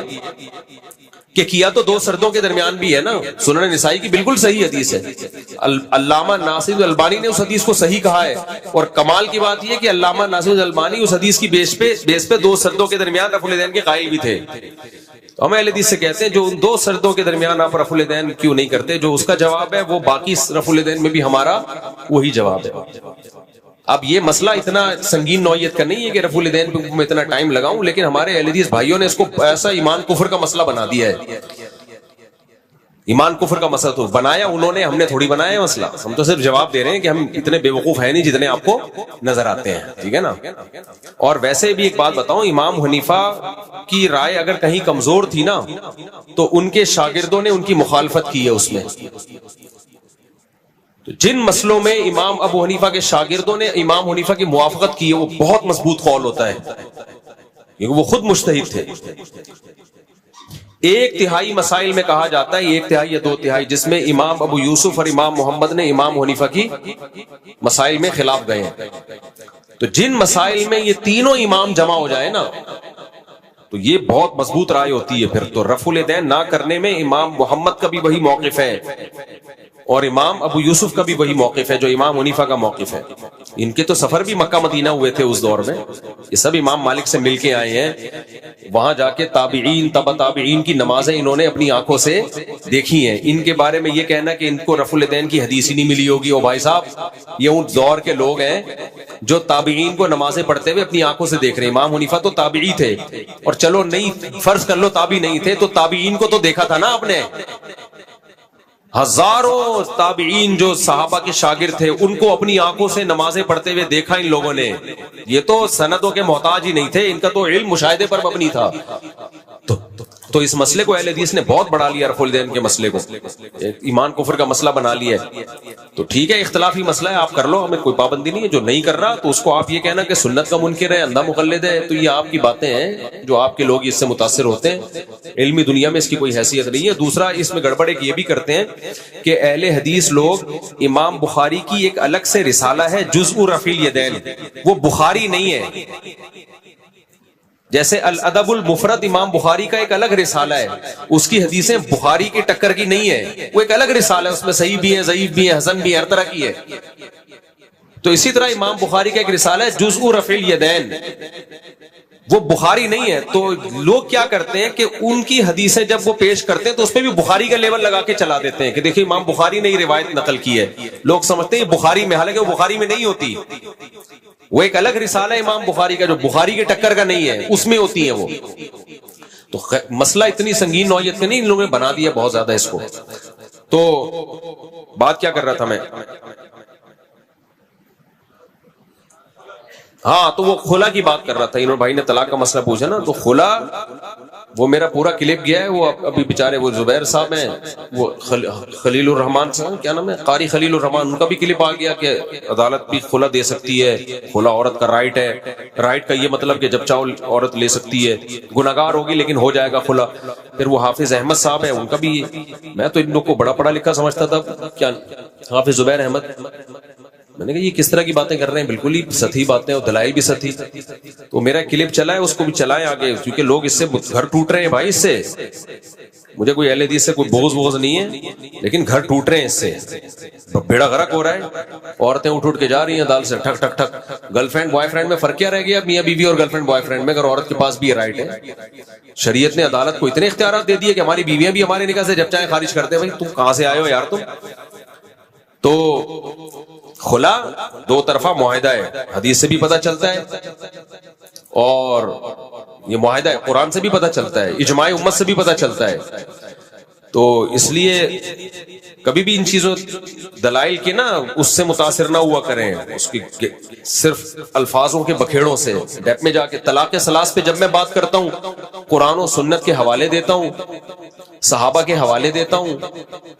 کہ کیا تو دو سردوں کے درمیان بھی ہے نا. سنن نسائی کی بالکل صحیح حدیث ہے، علامہ ناصر الالبانی نے اس حدیث کو صحیح کہا ہے. اور کمال کی بات یہ کہ علامہ ناصر الالبانی اس حدیث کی بیس پہ دو سردوں کے درمیان رفع الیدین کے قائل بھی تھے. تو ہم اہل حدیث سے کہتے ہیں جو ان دو سردوں کے درمیان آپ رفع الیدین کیوں نہیں کرتے؟ جو اس کا جواب ہے وہ باقی رفع الیدین میں بھی ہمارا وہی جواب ہے. اب یہ مسئلہ اتنا سنگین نوعیت کا نہیں ہے کہ رفع الیدین پہ میں اتنا ٹائم لگاؤں، لیکن ہمارے اہل حدیث بھائیوں نے اس کو ایسا ایمان کفر کا مسئلہ بنا دیا ہے. ایمان کفر کا مسئلہ تو بنایا انہوں نے، ہم نے تھوڑی بنایا ہے مسئلہ. ہم تو صرف جواب دے رہے ہیں کہ ہم اتنے بے وقوف ہیں نہیں جتنے آپ کو نظر آتے ہیں. ٹھیک ہے نا؟ اور ویسے بھی ایک بات بتاؤں، امام حنیفہ کی رائے اگر کہیں کمزور تھی نا تو ان کے شاگردوں نے ان کی مخالفت کی ہے اس میں. تو جن مسئلوں میں امام ابو حنیفہ کے شاگردوں نے امام حنیفہ کی موافقت کی ہے وہ بہت مضبوط قول ہوتا ہے، کیونکہ وہ خود مجتہد تھے. ایک تہائی مسائل میں کہا جاتا ہے، ایک تہائی یا دو تہائی، جس میں امام ابو یوسف اور امام محمد نے امام حنیفہ کی مسائل میں خلاف گئے ہیں. تو جن مسائل میں یہ تینوں امام جمع ہو جائے نا تو یہ بہت مضبوط رائے ہوتی ہے. پھر تو رفع الیدین نہ کرنے میں امام محمد کا بھی وہی موقف ہے اور امام ابو یوسف کا بھی وہی موقف ہے جو امام حنیفہ کا موقف ہے. ان کے تو سفر بھی مکہ مدینہ ہوئے تھے اس دور میں. یہ سب امام مالک سے مل کے آئے ہیں. وہاں جا کے تابعین تبع تابعین کی نمازیں انہوں نے اپنی آنکھوں سے دیکھی ہیں. ان کے بارے میں یہ کہنا کہ ان کو رفع الیدین کی حدیث ہی نہیں ملی ہوگی، او بھائی صاحب یہ ان دور کے لوگ ہیں جو تابعین کو نمازیں پڑھتے ہوئے اپنی آنکھوں سے دیکھ رہے ہیں. امام حنیفہ تو تابعی تھے، اور چلو نہیں فرض کر لو تابعی نہیں تھے تو تابعین کو تو دیکھا تھا نا آپ نے. ہزاروں تابعین جو صحابہ کے شاگرد تھے ان کو اپنی آنکھوں سے نمازیں پڑھتے ہوئے دیکھا ان لوگوں نے. یہ تو سندوں کے محتاج ہی نہیں تھے، ان کا تو علم مشاہدے پر مبنی تھا. تو اس مسئلے کو اہل حدیث نے بہت بڑھا لیا، رفع الیدین کے مسئلے کو ایمان کفر کا مسئلہ بنا لیا ہے. تو ٹھیک ہے اختلافی مسئلہ ہے، آپ کر لو، ہمیں کوئی پابندی نہیں ہے. جو نہیں کر رہا تو اس کو آپ یہ کہنا کہ سنت کا منکر ہے، اندھا مقلد ہے، تو یہ آپ کی باتیں ہیں جو آپ کے لوگ اس سے متاثر ہوتے ہیں. علمی دنیا میں اس کی کوئی حیثیت نہیں ہے. دوسرا اس میں گڑبڑ ایک یہ بھی کرتے ہیں کہ اہل حدیث لوگ امام بخاری کی ایک الگ سے رسالہ ہے جزء رفع الیدین، وہ بخاری نہیں ہے. جیسے الادب المفرد امام بخاری کا ایک الگ رسالہ ہے، اس کی حدیثیں بخاری کی ٹکر کی نہیں ہے، وہ ایک الگ رسالہ ہے، اس میں صحیح بھی ہے، ضعیف بھی ہے، حسن بھی ہے، ہر طرح کی ہے. تو اسی طرح امام بخاری کا ایک رسالہ ہے جزء رفع الیدین، وہ بخاری نہیں ہے. تو لوگ کیا کرتے ہیں کہ ان کی حدیثیں جب وہ پیش کرتے ہیں تو اس پہ بھی بخاری کا لیبل لگا کے چلا دیتے ہیں کہ دیکھیں امام بخاری نے یہ روایت نقل کی ہے. لوگ سمجھتے ہیں بخاری میں، حالانکہ وہ بخاری میں نہیں ہوتی. وہ ایک الگ رسالہ ہے امام بخاری کا جو بخاری کے ٹکر کا نہیں ہے، اس میں ہوتی ہیں وہ. تو مسئلہ اتنی سنگین نوعیت میں نہیں، ان لوگوں نے بنا دیا بہت زیادہ اس کو. تو بات کیا کر رہا تھا میں؟ ہاں تو وہ خلا کی بات کر رہا تھا. انہوں بھائی نے طلاق کا مسئلہ پوچھا نا، تو خلا وہ میرا پورا کلپ گیا ہے. وہ ابھی بیچارے وہ زبیر صاحب ہیں، وہ خلیل الرحمان صاحب کیا نام ہے، قاری خلیل الرحمان، ان کا بھی کلپ آ گیا کہ عدالت بھی خلا دے سکتی ہے، خلا عورت کا رائٹ ہے. رائٹ کا یہ مطلب کہ جب چاہو عورت لے سکتی ہے، گناہگار ہوگی لیکن ہو جائے گا خلا. پھر وہ حافظ احمد صاحب ہیں، ان کا بھی، میں تو ان لوگ کو بڑا پڑھا لکھا سمجھتا تھا، کیا حافظ زبیر احمد. میں نے کہا یہ کس طرح کی باتیں کر رہے ہیں، بالکل ہی سطحی باتیں اور دلائل بھی سطحی. تو میرا کلپ چلا ہے، اس کو بھی چلائیں آگے، کیونکہ لوگ اس سے گھر ٹوٹ رہے ہیں بھائی. اس سے مجھے کوئی اہل حدیث سے کوئی بغض نہیں ہے، لیکن گھر ٹوٹ رہے ہیں اس سے، بیڑا غرق ہو رہا ہے. عورتیں اٹھ کے جا رہی ہیں دال سے ٹھک ٹھک ٹھک. گرل فرینڈ بوائے فرینڈ میں فرق کیا رہ گیا میاں بیوی اور گرل فرینڈ بوائے فرینڈ میں، اگر عورت کے پاس بھی یہ رائٹ ہے. شریعت نے عدالت کو اتنے اختیارات دے دیے کہ ہماری بیویاں بھی ہمارے نکاح سے جب چاہیں خارج کرتے ہیں. بھائی تم کہاں سے آئے ہو یار تم؟ تو خلا دو طرفہ معاہدہ ہے، حدیث سے بھی پتہ چلتا ہے، اور یہ معاہدہ ہے قرآن سے بھی پتہ چلتا ہے، اجماع امت سے بھی پتہ چلتا ہے. تو اس لیے کبھی بھی ان چیزوں دلائل کے نا اس سے متاثر نہ ہوا کریں، اس کی صرف الفاظوں کے بکھیڑوں سے. ڈیپ میں جا کے طلاق ثلاث پہ جب میں بات کرتا ہوں، قرآن و سنت کے حوالے دیتا ہوں، صحابہ کے حوالے دیتا ہوں.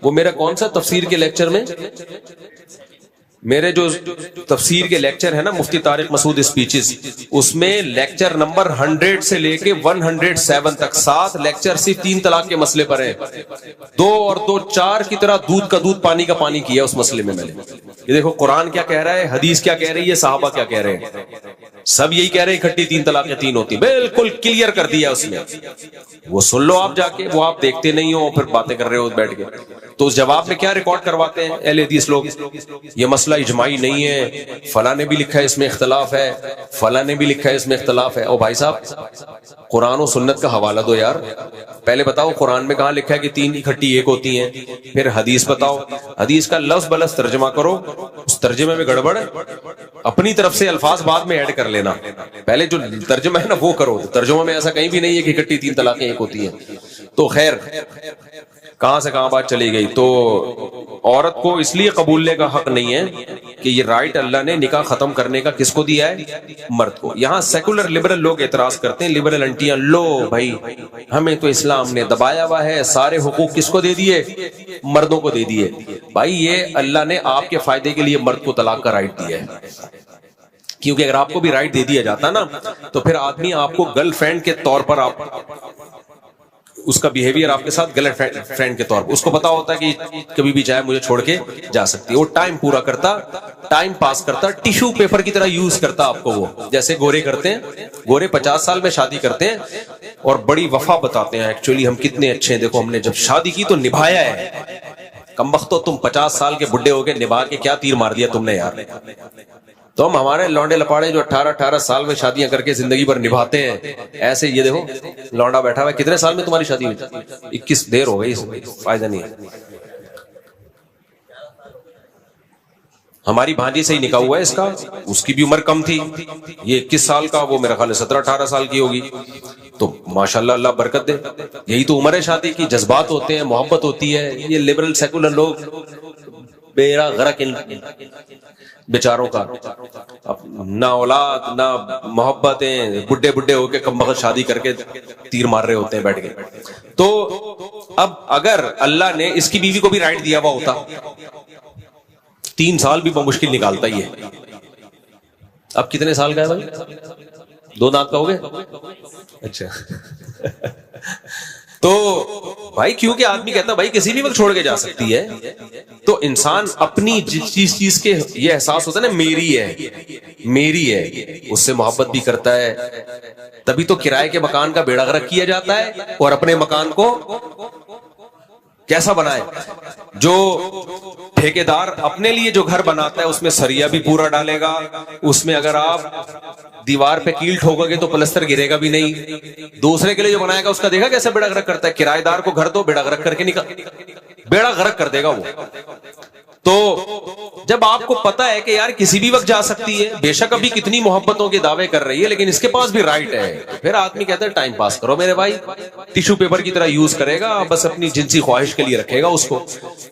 وہ میرا کون سا تفسیر کے لیکچر میں، میرے جو تفسیر کے لیکچر ہے نا مفتی طارق مسعود اسپیچز، اس میں لیکچر نمبر 100 سے لے کے 107 تک 7 لیکچر صرف 3 طلاق کے مسئلے پر ہیں. 2 اور 2 4 کی طرح دودھ کا دودھ پانی کا پانی کیا اس مسئلے میں نے. یہ دیکھو قرآن کیا کہہ رہا ہے، حدیث کیا کہہ رہی ہے، صحابہ کیا کہہ رہے ہیں. سب یہی کہہ رہے ہیں اکٹھی 3 طلاقیں 3 ہوتی، بالکل کلیئر کر دیا اس میں. وہ سن لو آپ جا کے، وہ آپ دیکھتے نہیں ہو پھر باتیں کر رہے ہو بیٹھ کے. تو اس جواب میں کیا ریکارڈ کرواتے ہیں اہل حدیث لوگ، یہ مسئلہ اجماعی نہیں ہے، فلاں نے بھی لکھا ہے اس میں اختلاف ہے، فلاں نے بھی لکھا ہے اس میں اختلاف ہے. او بھائی صاحب قرآن و سنت کا حوالہ دو یار. پہلے بتاؤ قرآن میں کہاں لکھا ہے کہ 3 اکٹھی 1 ہوتی ہیں، پھر حدیث بتاؤ، حدیث کا لفظ بلفظ ترجمہ کرو. اس ترجمے میں گڑبڑ ہے، اپنی طرف سے الفاظ بعد میں ایڈ کر لینا، پہلے جو ترجمہ ہے نا وہ کرو. ترجمہ میں ایسا کہیں بھی نہیں ہے کہ اکٹھی 3 طلاقیں 1 ہوتی ہیں. تو خیر کہاں سے کہاں بات چلی گئی. تو عورت کو اس لیے قبولنے کا حق نہیں ہے کہ یہ رائٹ اللہ نے نکاح ختم کرنے کا کس کو دیا ہے، مرد کو. یہاں سیکولر لبرل لوگ اعتراض کرتے ہیں، لبرل انٹیاں، لو بھائی ہمیں تو اسلام نے دبایا ہوا ہے، سارے حقوق کس کو دے دیے، مردوں کو دے دیے. بھائی یہ اللہ نے آپ کے فائدے کے لیے مرد کو طلاق کا رائٹ دیا ہے، کیونکہ اگر آپ کو بھی رائٹ دے دیا جاتا نا تو پھر آدمی آپ کو گرل فرینڈ کے طور پر، آپ اس کا بیہیویئر آپ کے ساتھ گرل فرینڈ کے طور پر، اس کو پتا ہوتا ہے کہ کبھی بھی چاہے مجھے چھوڑ کے جا سکتی ہے. وہ ٹائم پورا کرتا، ٹائم پاس کرتا، ٹیشو پیپر کی طرح یوز کرتا آپ کو. وہ جیسے گورے کرتے ہیں، گورے 50 سال میں شادی کرتے ہیں اور بڑی وفا بتاتے ہیں، ایکچولی ہم کتنے اچھے ہیں، دیکھو ہم نے جب شادی کی تو نبھایا ہے. کم بختو تم 50 سال کے بڈھے ہو گئے، نبھا کے کیا تیر مار دیا تم نے یار. تو ہم ہمارے لونڈے لپاڑے جو 18 سال میں شادیاں کر کے زندگی بھر نبھاتے ہیں، ایسے یہ دیکھو لونڈا بیٹھا ہوا ہے، کتنے سال میں تمہاری شادی ہوئی؟ 21 دیر ہو گئی، فائدہ نہیں ہے۔ ہماری بھانجی سے ہی نکاح ہوا ہے اس کا، اس کی بھی عمر کم تھی، یہ 21 سال کا، وہ میرا خیال ہے 17-18 سال کی ہوگی۔ تو ماشاءاللہ اللہ برکت دے، یہی تو عمر ہے شادی کی، جذبات ہوتے ہیں، محبت ہوتی ہے۔ یہ لبرل سیکولر لوگ بیڑا غرق ان بیچاروں کا، نہ اولاد نہ محبتیں، بڈھے بڈھے ہو کے کم بخت شادی کر کے تیر مار رہے ہوتے ہیں بیٹھ کے۔ تو اب اگر اللہ نے اس کی بیوی کو بھی رائٹ دیا ہوا ہوتا، 3 سال بھی بمشکل نکالتا ہی ہے۔ اب کتنے سال کا ہے بھائی؟ 2 دانت کا ہو گئے؟ اچھا تو بھائی کیونکہ آدمی کہتا ہے بھائی کسی بھی وقت چھوڑ کے جا سکتی ہے، تو انسان اپنی جس چیز کے یہ احساس ہوتا ہے نا میری ہے، اس سے محبت بھی کرتا ہے، تبھی تو کرائے کے مکان کا بیڑا غرق کیا جاتا ہے، اور اپنے مکان کو کیسا بنائے۔ جو ٹھیکیدار اپنے لیے جو گھر بناتا ہے اس میں سریا بھی پورا ڈالے گا، اس میں اگر آپ دیوار پہ کیل ٹھوکو گے تو پلستر گرے گا بھی نہیں۔ دوسرے کے لیے جو بنائے گا اس کا دیکھا کیسے بیڑا غرق کرتا ہے، کرایہ دار کو گھر دو بیڑا غرق کر کے بیڑا غرق کر دے گا وہ۔ تو جب آپ کو پتا ہے کہ یار کسی بھی وقت جا سکتی ہے، بے شک ابھی کتنی محبتوں کے دعوے کر رہی ہے لیکن اس کے پاس بھی رائٹ ہے، پھر آدمی کہتا ہے ٹائم پاس کرو میرے بھائی، ٹیشو پیپر کی طرح یوز کرے گا، بس اپنی جنسی خواہش کے لیے رکھے گا اس کو۔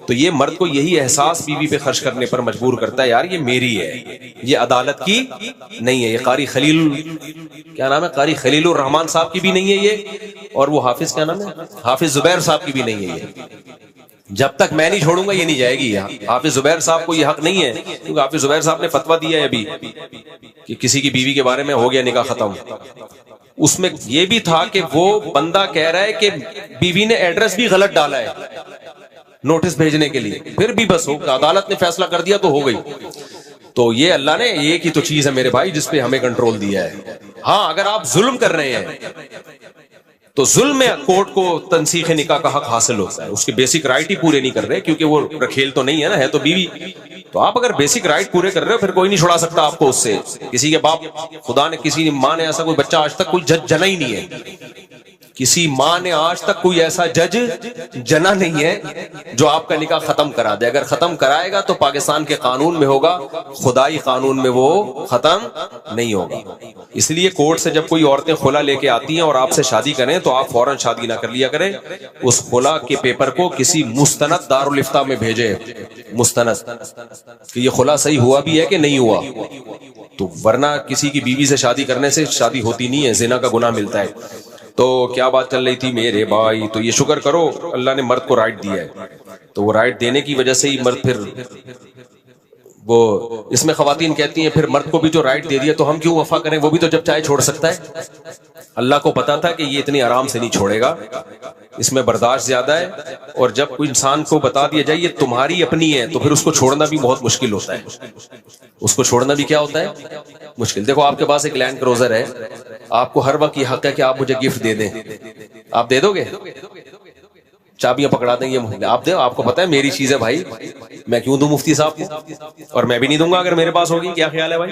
تو یہ مرد کو یہی احساس بیوی پہ خرچ کرنے پر مجبور کرتا ہے، یار یہ میری ہے، یہ عدالت کی نہیں ہے۔ یہ قاری خلیل کیا نام ہے، قاری خلیل الرحمان صاحب کی بھی نہیں ہے یہ، اور وہ حافظ کیا نام ہے، حافظ زبیر صاحب کی بھی نہیں ہے یہ۔ جب تک میں نہیں چھوڑوں گا یہ نہیں جائے گی۔ حافظ زبیر صاحب کو یہ حق نہیں ہے، کیونکہ حافظ زبیر صاحب نے فتویٰ دیا ہے ابھی کہ کسی کی بیوی کے بارے میں ہو گیا نکاح ختم، اس میں یہ بھی تھا کہ وہ بندہ کہہ رہا ہے کہ بیوی نے ایڈریس بھی غلط ڈالا ہے نوٹس بھیجنے کے لیے، پھر بھی بس ہو، عدالت نے فیصلہ کر دیا تو ہو گئی۔ تو یہ اللہ نے ایک ہی تو چیز ہے میرے بھائی جس پہ ہمیں کنٹرول دیا ہے۔ ہاں اگر آپ ظلم کر رہے ہیں تو ظلم میں کورٹ کو تنسیخ نکاح کا حق حاصل ہوتا ہے، اس کے بیسک رائٹ ہی پورے نہیں کر رہے، کیونکہ وہ رکھیل تو نہیں ہے نا، ہے تو بیوی۔ تو آپ اگر بیسک رائٹ پورے کر رہے ہو پھر کوئی نہیں چھڑا سکتا آپ کو اس سے۔ کسی کے باپ خدا نے کسی ماں نے ایسا کوئی بچہ آج تک کوئی جج جنا ہی نہیں ہے، کسی ماں نے آج تک کوئی ایسا جج جنا نہیں ہے جو آپ کا نکاح ختم کرا دے۔ اگر ختم کرائے گا تو پاکستان کے قانون میں ہوگا، خدائی قانون میں وہ ختم نہیں ہوگا۔ اس لیے کورٹ سے جب کوئی عورتیں خلا لے کے آتی ہیں اور آپ سے شادی کریں تو آپ فوراً شادی نہ کر لیا کریں، اس خلا کے پیپر کو کسی مستند دارالفتہ میں بھیجے، مستند، کہ یہ خلا صحیح ہوا بھی ہے کہ نہیں ہوا۔ تو ورنہ کسی کی بیوی سے شادی کرنے سے شادی ہوتی نہیں ہے، زنا کا گناہ ملتا ہے۔ تو کیا بات چل رہی تھی میرے بھائی؟ تو یہ شکر کرو اللہ نے مرد کو رائٹ دیا ہے، تو وہ رائٹ دینے کی وجہ سے ہی مرد پھر وہ اس میں خواتین کہتی ہیں پھر مرد کو بھی جو رائٹ دے دیا تو ہم کیوں وفا کریں، وہ بھی تو جب چاہے چھوڑ سکتا ہے۔ اللہ کو پتا تھا کہ یہ اتنی آرام سے نہیں چھوڑے گا، اس میں برداشت زیادہ ہے، اور جب کوئی انسان کو بتا دیا جائے یہ تمہاری اپنی ہے تو پھر اس کو چھوڑنا بھی بہت مشکل ہوتا ہے، اس کو چھوڑنا بھی کیا ہوتا ہے مشکل۔ دیکھو آپ کے پاس ایک لینڈ کروزر ہے، آپ کو ہر وقت یہ حق ہے کہ آپ مجھے گفٹ دے دیں، آپ دے دو گے؟ چابیاں پکڑا دیں گے آپ دے، آپ کو پتا ہے میری چیز ہے بھائی، میں کیوں دوں مفتی صاحب کو، اور میں بھی نہیں دوں گا اگر میرے پاس ہوگی۔ کیا خیال ہے بھائی؟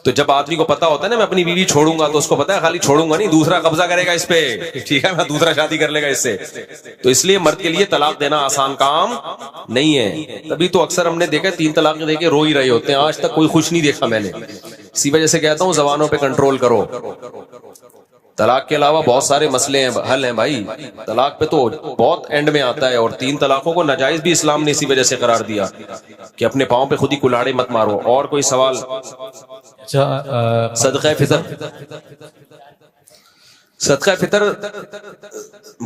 تو جب آدمی کو پتا ہوتا ہے نا میں اپنی بیوی چھوڑوں گا تو اس کو پتا ہے خالی چھوڑوں گا نہیں، دوسرا قبضہ کرے گا اس پہ، ٹھیک ہے، میں دوسرا شادی کر لے گا اس سے۔ تو اس لیے مرد کے لیے طلاق دینا آسان کام نہیں ہے، تبھی تو اکثر ہم نے دیکھا 3 طلاق دے کے رو ہی رہے ہوتے ہیں، آج تک کوئی خوش نہیں دیکھا میں نے۔ اسی وجہ سے کہتا ہوں زبانوں پہ کنٹرول کرو۔ طلاق کے علاوہ بہت سارے مسئلے ہیں، حل ہیں بھائی، طلاق پہ تو بہت اینڈ میں آتا ہے، اور 3 طلاقوں کو ناجائز بھی اسلام نے اسی وجہ سے قرار دیا کہ اپنے پاؤں پہ خود ہی کلاڑے مت مارو۔ اور کوئی سوال؟ صدقہ فطر، صدقہ فطر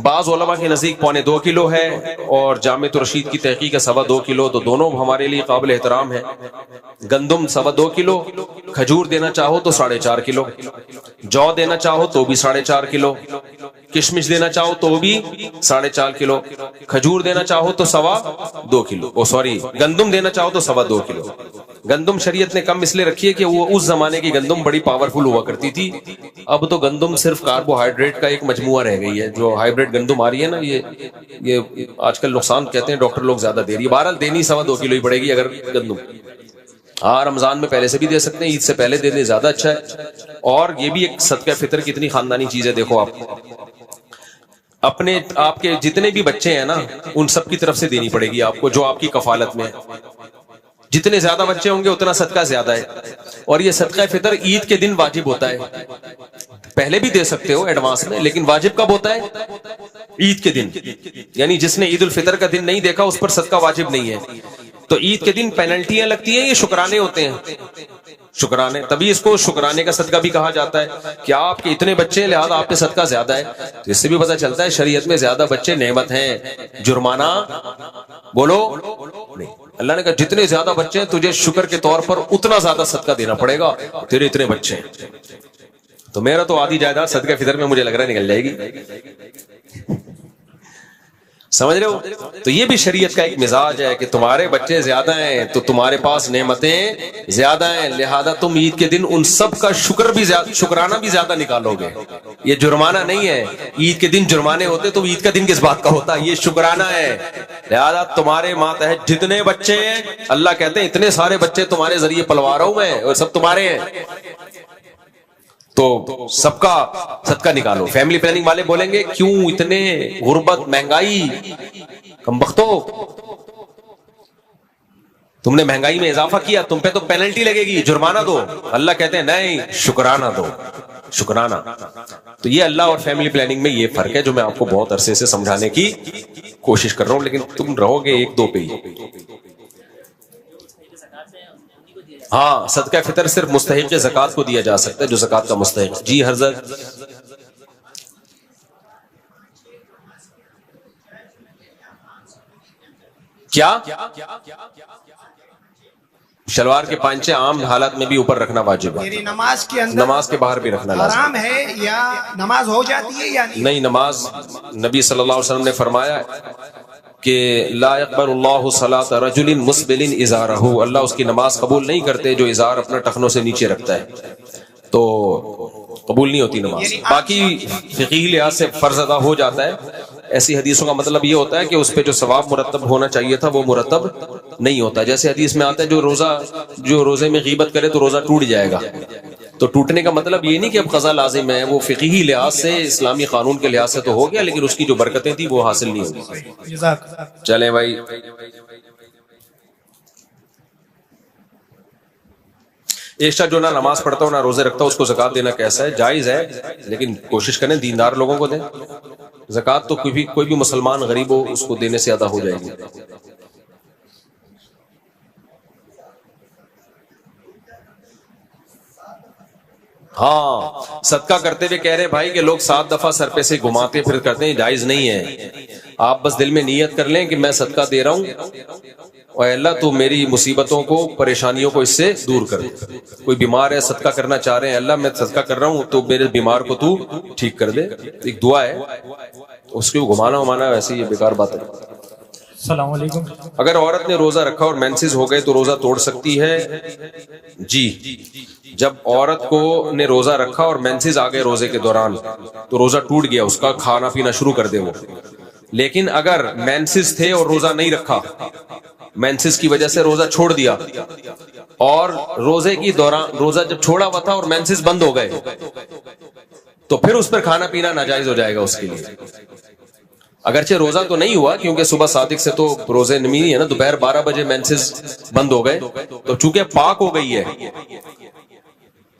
بعض علماء کے نزدیک 1.25 کلو ہے، اور جامع رشید کی تحقیق ہے 2.25 کلو، تو دونوں ہمارے لیے قابل احترام ہے۔ گندم 2.25 کلو، کھجور دینا چاہو تو 4.5 کلو، جو دینا چاہو تو بھی 4.5 کلو، کشمش دینا چاہو تو بھی 4.5 کلو، کھجور دینا چاہو تو 2.25 کلو، گندم دینا چاہو تو 2.25 کلو۔ گندم شریعت نے کم اس لیے رکھی ہے کہ وہ اس زمانے کی گندم بڑی پاورفل ہوا کرتی تھی، اب تو گندم صرف کاربوہائیڈریٹ کا ایک مجموعہ رہ گئی ہے۔ جو ہائیبریڈ گندم آ رہی ہے نا یہ آج کل نقصان کہتے ہیں ڈاکٹر لوگ زیادہ دے رہی ہے، بہرحال دینی 2.25 کلو ہی پڑے گی اگر گندم۔ ہاں رمضان میں پہلے سے بھی دے سکتے ہیں, عید سے پہلے دے دیں زیادہ اچھا ہے. اور یہ بھی ایک صدقہ فطر کی اتنی خاندانی چیز ہے. دیکھو اپنے آپ کے جتنے بھی بچے ہیں نا ان سب کی طرف سے دینی پڑے گی آپ کو, جو آپ کی کفالت میں ہے. جتنے زیادہ بچے ہوں گے اتنا صدقہ زیادہ ہے. اور یہ صدقہ فطر عید کے دن واجب ہوتا ہے. پہلے بھی دے سکتے ہو ایڈوانس میں, لیکن واجب کب ہوتا ہے؟ عید کے دن. یعنی جس نے عید الفطر کا دن نہیں دیکھا اس پر صدقہ واجب نہیں ہے. تو عید کے دن پینلٹیاں لگتی ہیں, یہ شکرانے ہوتے ہیں, شکرانے. تبھی اس کو شکرانے کا صدقہ بھی کہا جاتا ہے کہ آپ کے اتنے بچے ہیں لہذا آپ پہ صدقہ زیادہ ہے. تو اس سے بھی پتہ چلتا ہے شریعت میں زیادہ بچے نعمت ہیں, جرمانہ بولو نہیں. اللہ نے کہا جتنے زیادہ بچے ہیں تجھے شکر کے طور پر اتنا زیادہ صدقہ دینا پڑے گا, تیرے اتنے بچے ہیں. تو میرا تو آدھی جائیداد صدقہ فطر میں مجھے لگ رہا ہے نکل جائے گی. سمجھ رہے ہو؟ تو یہ بھی شریعت کا ایک مزاج ہے کہ تمہارے بچے زیادہ ہیں تو تمہارے پاس نعمتیں زیادہ ہیں, لہذا تم عید کے دن ان سب کا شکرانہ بھی زیادہ نکالو گے. یہ جرمانہ نہیں ہے. عید کے دن جرمانے ہوتے تو عید کا دن کس بات کا ہوتا؟ یہ شکرانہ ہے. لہذا تمہارے ماتحت جتنے بچے ہیں, اللہ کہتے ہیں اتنے سارے بچے تمہارے ذریعے پلوا رہا ہوں میں, اور سب تمہارے ہیں, تو سب کا صدقہ نکالو. فیملی پلاننگ والے بولیں گے کیوں اتنے غربت, مہنگائی, کم بختو, تم نے مہنگائی میں اضافہ کیا, تم پہ تو پینلٹی لگے گی, جرمانہ دو. اللہ کہتے ہیں نہیں, شکرانہ دو, شکرانہ. تو یہ اللہ اور فیملی پلاننگ میں یہ فرق ہے جو میں آپ کو بہت عرصے سے سمجھانے کی کوشش کر رہا ہوں, لیکن تم رہو گے ایک دو پہ ہی. ہاں صدقہ فطر صرف مستحق زکوٰۃ کو دیا جا سکتا ہے, جو زکوٰۃ کا مستحق. جی حضرت کیا شلوار کے پانچے عام حالات میں بھی اوپر رکھنا واجب ہے؟ میری نماز کے اندر نماز کے باہر بھی رکھنا لازم حرام ہے یا نماز ہو جاتی ہے یا نہیں؟ نماز نبی صلی اللہ علیہ وسلم نے فرمایا کہ لا يقبل اللہ صلاۃ رجل مسبل ازارہ, اللہ اس کی نماز قبول نہیں کرتے جو ازار اپنا ٹخنوں سے نیچے رکھتا ہے, تو قبول نہیں ہوتی نماز. باقی فقہی لحاظ سے فرض ادا ہو جاتا ہے. ایسی حدیثوں کا مطلب یہ ہوتا ہے کہ اس پہ جو ثواب مرتب ہونا چاہیے تھا وہ مرتب نہیں ہوتا. جیسے حدیث میں آتا ہے جو روزے میں غیبت کرے تو روزہ ٹوٹ جائے گا. تو ٹوٹنے کا مطلب یہ نہیں کہ اب قضا لازم ہے, وہ فقہی لحاظ سے اسلامی قانون کے لحاظ سے تو ہو گیا, لیکن اس کی جو برکتیں تھیں وہ حاصل نہیں ہوگی. چلیں بھائی, ایک شخص جو نہ نماز پڑھتا ہو نہ روزے رکھتا ہو اس کو زکوٰۃ دینا کیسا ہے؟ جائز ہے, لیکن کوشش کریں دیندار لوگوں کو دیں. زکوٰۃ تو کوئی بھی مسلمان غریب ہو اس کو دینے سے ادا ہو جائے گی. ہاں صدقہ کرتے ہوئے کہہ رہے بھائی کہ لوگ 7 دفعہ سر پہ سے گھماتے پھر کرتے ہیں, جائز نہیں ہے. آپ بس دل میں نیت کر لیں کہ میں صدقہ دے رہا ہوں اور اللہ تو میری مصیبتوں کو, پریشانیوں کو اس سے دور کر. کوئی بیمار ہے صدقہ کرنا چاہ رہے ہیں, اللہ میں صدقہ کر رہا ہوں تو میرے بیمار کو تو ٹھیک کر دے. ایک دعا ہے, اس کو گھمانا ویسے یہ بیکار بات ہے. السلام علیکم. اگر عورت نے روزہ رکھا اور مینسز ہو گئے تو روزہ توڑ سکتی ہے؟ جی, جب عورت کو نے روزہ رکھا اور مینسز آ گئے روزے کے دوران تو روزہ ٹوٹ گیا, اس کا کھانا پینا شروع کر دے وہ. لیکن اگر مینسز تھے اور روزہ نہیں رکھا, مینسز کی وجہ سے روزہ چھوڑ دیا, اور روزے کی دوران روزہ جب چھوڑا ہوا تھا اور مینسز بند ہو گئے تو پھر اس پر کھانا پینا ناجائز ہو جائے گا اس کے لیے. اگرچہ روزہ تو نہیں ہوا کیونکہ صبح صادق سے تو روزے نہیں ہے نا, دوپہر 12 بجے مینسز بند ہو گئے تو چونکہ پاک ہو گئی ہے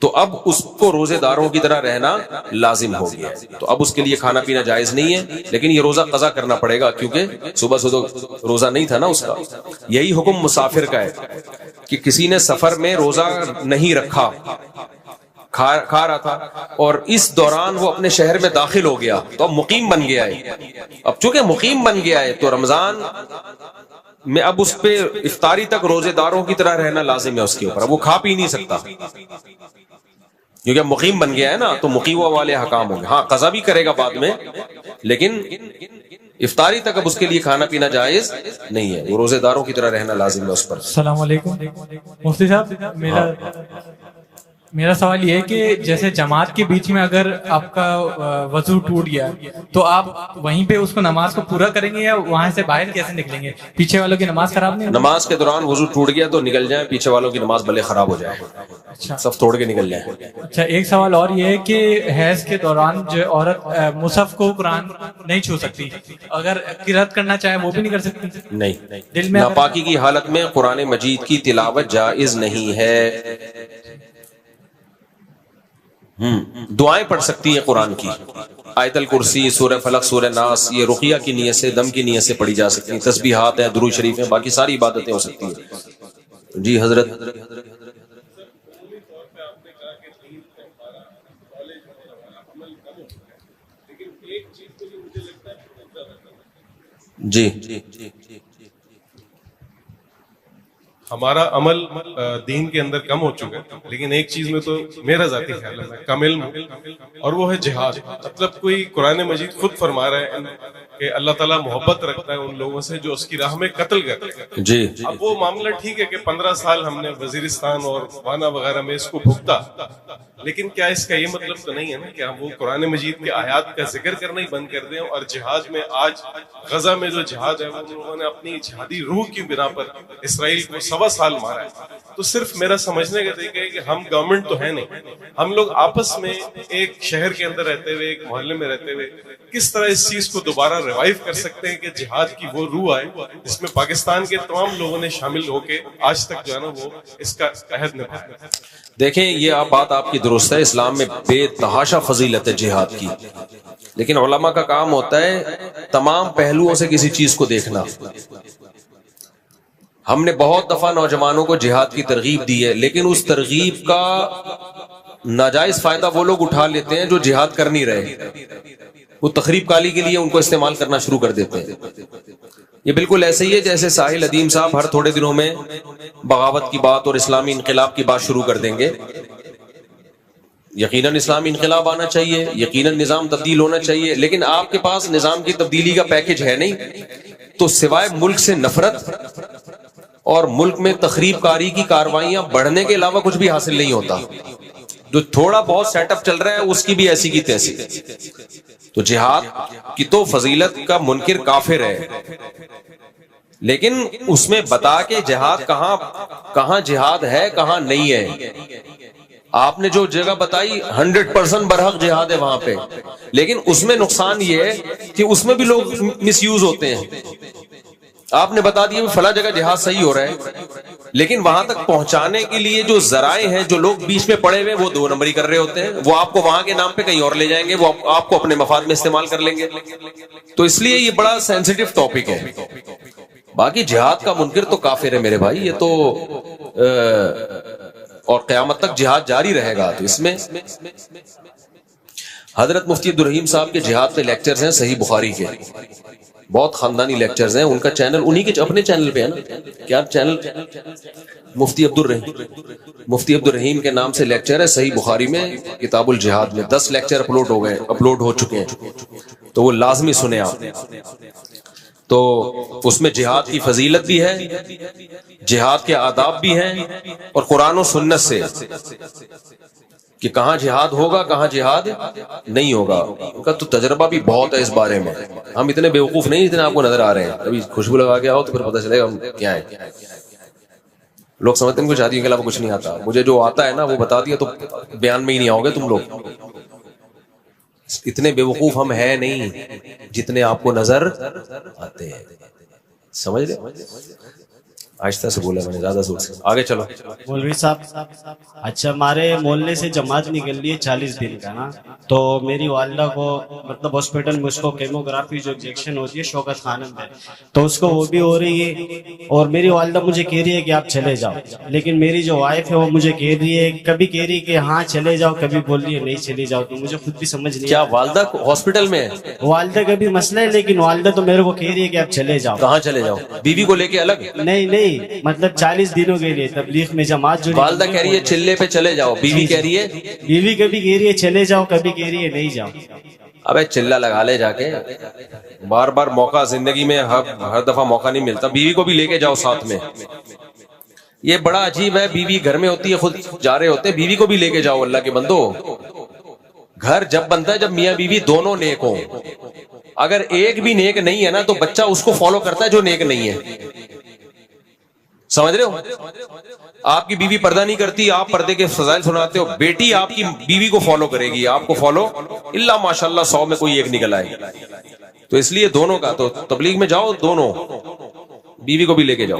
تو اب اس کو روزے داروں کی طرح رہنا لازم ہو گیا, تو اب اس کے لیے کھانا پینا جائز نہیں ہے, لیکن یہ روزہ قضا کرنا پڑے گا کیونکہ صبح سے تو روزہ نہیں تھا نا اس کا. یہی حکم مسافر کا ہے کہ کسی نے سفر میں روزہ نہیں رکھا, کھا رہا تھا اور اس دوران وہ اپنے شہر میں داخل ہو گیا تو اب مقیم بن گیا ہے. اب چونکہ مقیم بن گیا ہے تو رمضان میں اب اس پہ افطاری تک روزے داروں کی طرح رہنا لازم ہے اس کے اوپر. اب وہ کھا پی نہیں سکتا کیونکہ مقیم بن گیا ہے نا, تو مقیمہ والے حکام ہوں گے. ہاں قضا بھی کرے گا بعد میں, لیکن افطاری تک اب اس کے لیے کھانا پینا جائز نہیں ہے, وہ روزے داروں کی طرح رہنا لازم ہے اس پر. السلام علیکم. مفتی صاحب میرا سوال یہ ہے کہ جیسے جماعت کے بیچ میں اگر آپ کا وضو ٹوٹ گیا تو آپ وہیں پہ اس کو نماز کو پورا کریں گے یا وہاں سے باہر کیسے نکلیں گے؟ پیچھے والوں کی نماز خراب نہیں ہوگی؟ نماز کے دوران وضو ٹوٹ گیا تو نکل جائیں، پیچھے والوں کی نماز بھلے خراب ہو جائے، اچھا صف توڑ کے نکل جائیں۔ اچھا، ایک سوال اور یہ ہے کہ حیض کے دوران جو عورت مصحف کو قرآن نہیں چھو سکتی، اگر قرأت کرنا چاہے وہ بھی نہیں کر سکتی؟ نہیں، دل میں ناپاکی کی حالت میں قرآن مجید کی تلاوت جائز نہیں ہے۔ دعائیں پڑھ سکتی ہیں قرآن کی، آیت الکرسی، سورہ فلق، سورہ ناس، یہ رقیہ کی نیت سے، دم کی نیت سے پڑھی جا سکتی ہیں، تسبیحات ہیں، درود شریف ہیں، باقی ساری عبادتیں ہو سکتی ہیں۔ جی حضرت۔ جی ہمارا عمل دین کے اندر کم ہو چکا ہے، لیکن ایک چیز میں تو میرا ذاتی خیال ہے میں کم علم ہوں، اور وہ ہے جہاد۔ مطلب کوئی قرآن مجید خود فرما رہا ہے کہ اللہ تعالیٰ محبت رکھتا ہے ان لوگوں سے جو اس کی راہ میں قتل کرتے ہیں۔ جی اب وہ معاملہ ٹھیک ہے کہ 15 سال ہم نے وزیرستان اور وانا وغیرہ میں اس کو بھگتا، لیکن کیا اس کا یہ مطلب تو نہیں ہے نا کہ ہم وہ قرآن مجید کے آیات کا ذکر کرنا ہی بند کر دیں؟ اور جہاد میں آج غزہ میں جو جہاد ہے وہ لوگوں نے اپنی جہادی روح کی بنا پر اسرائیل کو 1.25 سال مارا ہے۔ تو صرف میرا سمجھنے کا طریقہ ہے کہ ہم گورنمنٹ تو ہے نہیں، ہم لوگ آپس میں ایک شہر کے اندر رہتے ہوئے، ایک محلے میں رہتے ہوئے کس طرح اس چیز کو دوبارہ ریوائیو کر سکتے ہیں کہ جہاد کی وہ روح آئے جس میں پاکستان کے تمام لوگوں نے شامل ہو کے آج تک جو ہے نا وہ اس کا عہد نبھایا۔ دیکھیں، یہ بات آپ کی درست ہے، اسلام میں بے تحاشا فضیلت ہے جہاد کی، لیکن علماء کا کام ہوتا ہے تمام پہلوؤں سے کسی چیز کو دیکھنا۔ ہم نے بہت دفعہ نوجوانوں کو جہاد کی ترغیب دی ہے، لیکن اس ترغیب کا ناجائز فائدہ وہ لوگ اٹھا لیتے ہیں جو جہاد کر نہیں رہے، وہ تخریب کالی کے لیے ان کو استعمال کرنا شروع کر دیتے ہیں۔ یہ بالکل ایسے ہی ہے جیسے ساحل ادیم صاحب ہر تھوڑے دنوں میں بغاوت کی بات اور اسلامی انقلاب کی بات شروع کر دیں گے۔ یقیناً اسلامی انقلاب آنا چاہیے، یقیناً نظام تبدیل ہونا چاہیے، لیکن آپ کے پاس نظام کی تبدیلی کا پیکج ہے نہیں، تو سوائے ملک سے نفرت اور ملک میں تخریب کاری کی کاروائیاں بڑھنے کے علاوہ کچھ بھی حاصل نہیں ہوتا۔ جو تھوڑا بہت سیٹ اپ چل رہا ہے اس کی بھی ایسی کی تیسی۔ تو جہاد کی تو فضیلت کا منکر کافر ہے، لیکن اس میں بتا کے جہاد کہاں جہاد ہے کہاں نہیں ہے۔ آپ نے جو جگہ بتائی 100% برحق جہاد ہے وہاں پہ، لیکن اس میں نقصان یہ ہے کہ اس میں بھی لوگ مس یوز ہوتے ہیں۔ آپ نے بتا دیا فلاں جگہ جہاد صحیح ہو رہا ہے، لیکن وہاں تک پہنچانے کے لیے جو ذرائع ہیں، جو لوگ بیچ میں پڑے ہوئے وہ 2 نمبری کر رہے ہوتے ہیں، وہ آپ کو وہاں کے نام پہ کہیں اور لے جائیں گے، وہ آپ کو اپنے مفاد میں استعمال کر لیں گے۔ تو اس لیے یہ بڑا سینسیٹیو ٹاپک ہے۔ باقی جہاد کا منکر تو کافر ہے میرے بھائی، یہ تو اور قیامت تک جہاد جاری رہے گا۔ تو اس میں حضرت مفتی عبدالرحیم صاحب کے جہاد پہ لیکچرز ہیں صحیح بخاری کے، بہت خاندانی لیکچرز ہیں، ان کا چینل انہی کے اپنے چینل پہ ہے نا، کیا چینل؟ مفتی عبدالرحیم کے نام سے لیکچر ہے صحیح بخاری میں، کتاب الجہاد میں 10 لیکچر اپلوڈ ہو چکے ہیں، تو وہ لازمی سنیں آپ۔ تو اس میں جہاد کی فضیلت بھی ہے، جہاد کے آداب بھی ہیں، اور قرآن و سنت سے کہ کہاں جہاد ہوگا کہاں جہاد نہیں ہوگا، ان کا تو تجربہ بھی بہت ہے اس بارے میں۔ ہم اتنے بیوقوف نہیں جتنے آپ کو نظر آ رہے ہیں، ابھی خوشبو لگا کے آؤ تو پھر پتہ چلے گا ہم کیا ہے۔ لوگ سمجھتے ہیں کچھ شادی کے علاوہ کچھ نہیں آتا، مجھے جو آتا ہے نا وہ بتا دیا تو بیان میں ہی نہیں آؤ گے تم لوگ۔ اتنے بیوقوف ہم ہیں نہیں جتنے آپ کو نظر آتے ہیں، سمجھ رہے؟ آہستہ سے بولا میں نے، زیادہ زور سے، آگے چلو۔ مولوی صاحب، اچھا ہمارے محلے سے جماعت نکل رہی ہے 40 دن کا نا، تو میری والدہ کو مطلب ہاسپٹل میں اس کو کیموگرافی جو انجیکشن ہوتی ہے شوکت خانم میں، تو اس کو وہ بھی ہو رہی ہے، اور میری والدہ مجھے کہہ رہی ہے کہ آپ چلے جاؤ، لیکن میری جو وائف ہے وہ مجھے کہہ رہی ہے، کبھی کہہ رہی ہے کہ ہاں چلے جاؤ، کبھی بول رہی ہے نہیں چلی جاؤ، تو مجھے خود بھی سمجھ نہیں۔ کیا والدہ ہاسپٹل میں ہے؟ والدہ کا بھی مسئلہ ہے، لیکن والدہ تو میرے کو کہہ رہی ہے کہ آپ چلے جاؤ۔ کہاں چلے جاؤ؟ بیوی کو لے کے الگ؟ نہیں، مطلب 40 دنوں کے لیے تبلیغ میں جماعت جو والدہ کہہ رہی ہے چلے پہ چلے جاؤ، بیوی کہہ رہی ہے، بیوی کبھی کہہ رہی ہے چلے جاؤ، کبھی کہہ رہی ہے نہیں جاؤ۔ ابے چلہ لگا لے جا کے، بار بار موقع زندگی میں ہر دفعہ موقع نہیں ملتا، بیوی کو بھی لے کے جاؤ ساتھ میں۔ یہ بڑا عجیب ہے, بیوی گھر میں ہوتی ہے, خود جا رہے ہوتے ہیں, بیوی کو بھی لے کے جاؤ. اللہ کے بندو, گھر جب بنتا ہے جب میاں بیوی دونوں نیک ہوں. اگر ایک بھی نیک نہیں ہے نا تو بچہ اس کو فالو کرتا ہے جو نیک نہیں ہے. سمجھ رہے ہو؟ آپ کی بیوی پردہ نہیں کرتی, آپ پردے کے فضائل سناتے ہو, بیٹی آپ کی بیوی کو فالو کرے گی, آپ کو فالو اللہ ماشاءاللہ 100 میں کوئی ایک نکل آئے. تو اس لیے دونوں کا, تو تبلیغ میں جاؤ دونوں, بیوی کو بھی لے کے جاؤ.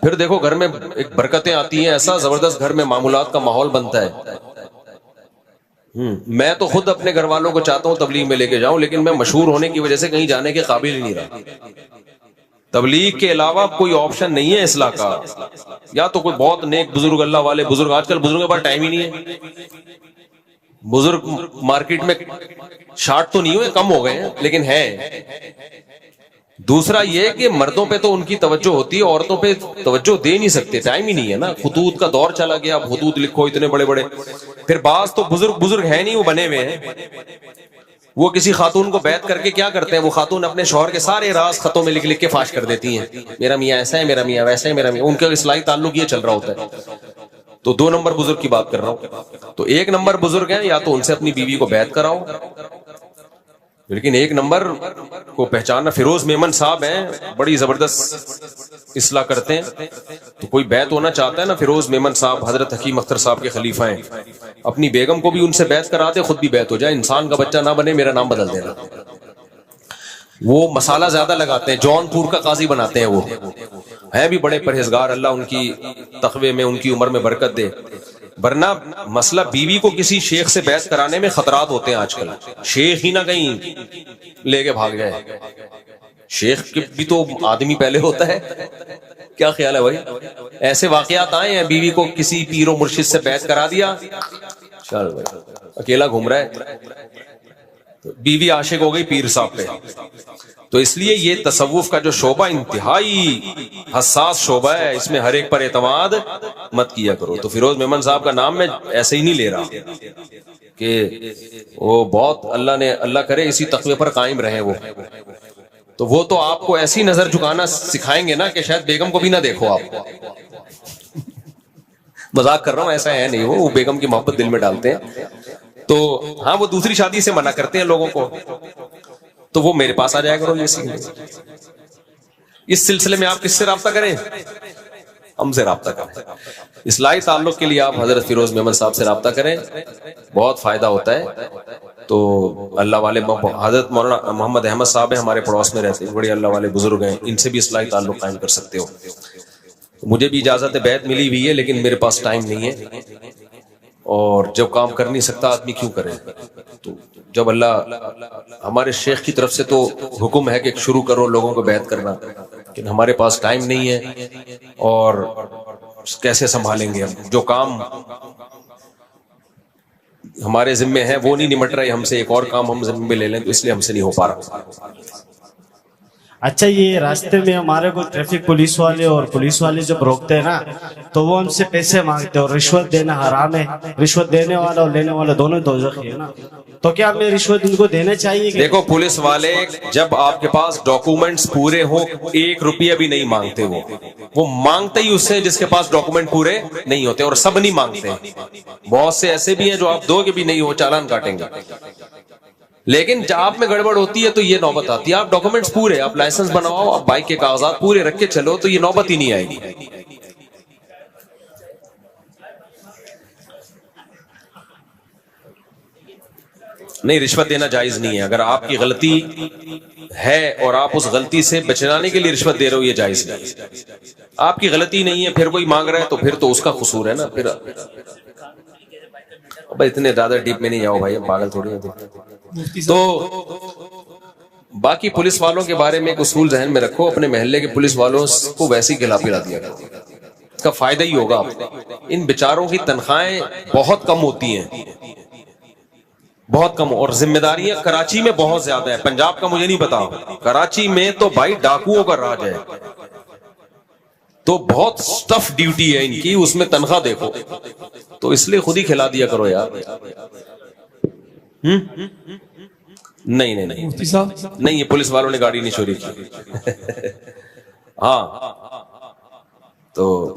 پھر دیکھو گھر میں ایک برکتیں آتی ہیں, ایسا زبردست گھر میں معمولات کا ماحول بنتا ہے. میں تو خود اپنے گھر والوں کو چاہتا ہوں تبلیغ میں لے کے جاؤں, لیکن میں مشہور ہونے کی وجہ سے کہیں جانے کے قابل ہی نہیں رہا. تبلیغ کے علاوہ کوئی آپشن نہیں ہے اصلاح کا. یا تو کوئی بہت نیک بزرگ, اللہ والے بزرگ, آج کل بزرگوں کے پاس ٹائم ہی نہیں ہے. بزرگ مارکیٹ میں شارٹ تو نہیں ہوئے, کم ہو گئے ہیں, لیکن ہے. دوسرا یہ کہ مردوں پہ تو ان کی توجہ ہوتی ہے, عورتوں پہ توجہ دے نہیں سکتے, ٹائم ہی نہیں ہے نا. خطوط کا دور چلا گیا, اب خطوط لکھو اتنے بڑے بڑے. پھر بعض تو بزرگ ہے نہیں, وہ بنے ہوئے ہیں. وہ کسی خاتون کو بیعت کر کے کیا کرتے ہیں, وہ خاتون اپنے شوہر کے سارے راز خطوں میں لکھ کے فاش کر دیتی ہیں. میرا میاں ایسا ہے, میرا میاں ویسا ہے, میرا میاں. ان کا اصلاحی تعلق یہ چل رہا ہوتا ہے. تو 2 نمبر بزرگ کی بات کر رہا ہوں. تو 1 نمبر بزرگ ہیں, یا تو ان سے اپنی بیوی کو بیعت کراؤ. لیکن 1 نمبر کو پہچاننا, فیروز میمن صاحب ہیں, بڑی زبردست اصلاح کرتے ہیں. تو کوئی بیعت ہونا چاہتا ہے نا, فیروز میمن صاحب حضرت حکیم اختر صاحب کے خلیفہ ہیں. اپنی بیگم کو بھی ان سے بیعت کرا دے, خود بھی بیعت ہو جائے. انسان کا بچہ نہ بنے, میرا نام بدل دینا. وہ مسالہ زیادہ لگاتے ہیں, جون پور کا قاضی بناتے ہیں. وہ ہیں بھی بڑے پرہیزگار, اللہ ان کی تقوی میں, ان کی عمر میں برکت دے. ورنہ مسئلہ بیوی کو کسی شیخ سے بیعت کرانے میں خطرات ہوتے ہیں آج کل. شیخ ہی نہ کہیں لے کے بھاگ جائے. شیخ بھی تو آدمی پہلے ہوتا ہے. کیا خیال ہے بھائی؟ ایسے واقعات آئے ہیں, بیوی کو کسی پیر و مرشد سے بیعت کرا دیا, چل بھائی اکیلا گھوم رہا ہے, بیوی عاشق ہو گئی پیر صاحب پہ. تو اس لیے یہ تصوف کا جو شعبہ انتہائی حساس شعبہ ہے, اس میں ہر ایک پر اعتماد مت کیا کرو. تو فیروز میمن صاحب کا نام میں ایسے ہی نہیں لے رہا کہ وہ بہت, اللہ کرے اسی تقوی پر قائم رہے. وہ تو آپ کو ایسی نظر جھکانا سکھائیں گے نا کہ شاید بیگم کو بھی نہ دیکھو آپ. مذاق کر رہا ہوں, ایسا ہے نہیں. وہ بیگم کی محبت دل میں ڈالتے ہیں. تو ہاں, وہ دوسری شادی سے منع کرتے ہیں لوگوں کو. تو وہ میرے پاس آ جایا کرو. اس سلسلے میں آپ کس سے رابطہ کریں؟ ہم سے رابطہ کریں. اصلاحی تعلق کے لیے آپ حضرت فیروز میمن صاحب سے رابطہ کریں, بہت فائدہ ہوتا ہے. تو اللہ والے حضرت مولانا محمد احمد صاحب ہیں, ہمارے پڑوس میں رہتے ہیں, بڑے اللہ والے بزرگ ہیں, ان سے بھی اصلاحی تعلق قائم کر سکتے ہو. مجھے بھی اجازت بیعت ملی ہوئی ہے, لیکن میرے پاس ٹائم نہیں ہے, اور جب کام کر نہیں سکتا آدمی کیوں کرے. تو جب اللہ, ہمارے شیخ کی طرف سے تو حکم ہے کہ شروع کرو لوگوں کو بیعت کرنا, لیکن ہمارے پاس ٹائم نہیں ہے, اور کیسے سنبھالیں گے ہم. جو کام ہمارے ذمے ہیں وہ نہیں نمٹ رہے ہم سے, ایک اور کام ہم ذمے میں لے لیں, تو اس لیے ہم سے نہیں ہو پا رہا. اچھا, یہ راستے میں ہمارے کو ٹریفک پولیس والے اور پولیس والے جب روکتے ہیں نا, تو وہ ہم سے پیسے مانگتے ہیں, اور رشوت دینا حرام ہے. رشوت دینے والا اور لینے والا دونوں دوزخی ہے نا. تو کیا ہمیں رشوت ان کو دینا چاہیے؟ دیکھو, پولیس والے جب آپ کے پاس ڈاکومنٹس پورے ہوں, 1 روپیہ بھی نہیں مانگتے. وہ مانگتے ہی اس سے جس کے پاس ڈاکومنٹ پورے نہیں ہوتے, اور سب نہیں مانگتے. بہت سے ایسے بھی ہیں جو آپ دو کے بھی نہیں ہو چالان کاٹیں گے. لیکن جب آپ میں گڑبڑ ہوتی ہے تو یہ نوبت آتی ہے. آپ ڈاکومنٹس پورے, آپ لائسنس بناؤ, آپ بائک کے کاغذات پورے رکھ کے چلو, تو یہ نوبت ہی نہیں آئے گی. نہیں, رشوت دینا جائز نہیں ہے. اگر آپ کی غلطی ہے اور آپ اس غلطی سے بچانے کے لیے رشوت دے رہے ہو, یہ جائز نہیں. آپ کی غلطی نہیں ہے, پھر کوئی مانگ رہا ہے تو پھر تو اس کا قصور ہے نا. پھر اتنے زیادہ ڈیپ میں نہیں جاؤ بھائی, پاگل تھوڑی ہوتے. تو باقی پولیس والوں کے بارے میں ایک اصول ذہن میں رکھو, اپنے محلے کے پولیس والوں کو ویسی کھلا پلا دیا کرو, اس کا فائدہ ہی ہوگا آپ کو. ان بیچاروں کی تنخواہیں بہت کم ہوتی ہیں, بہت کم, اور ذمہ داریاں کراچی میں بہت زیادہ ہے. پنجاب کا مجھے نہیں پتا, کراچی میں تو بھائی ڈاکوؤں کا راج ہے. تو بہت سٹف ڈیوٹی ہے ان کی, اس میں تنخواہ دیکھو. تو اس لیے خود ہی کھلا دیا کرو یار. نہیں نہیں نہیں, یہ پولیس والوں نے گاڑی نہیں چوری کی. ہاں, تو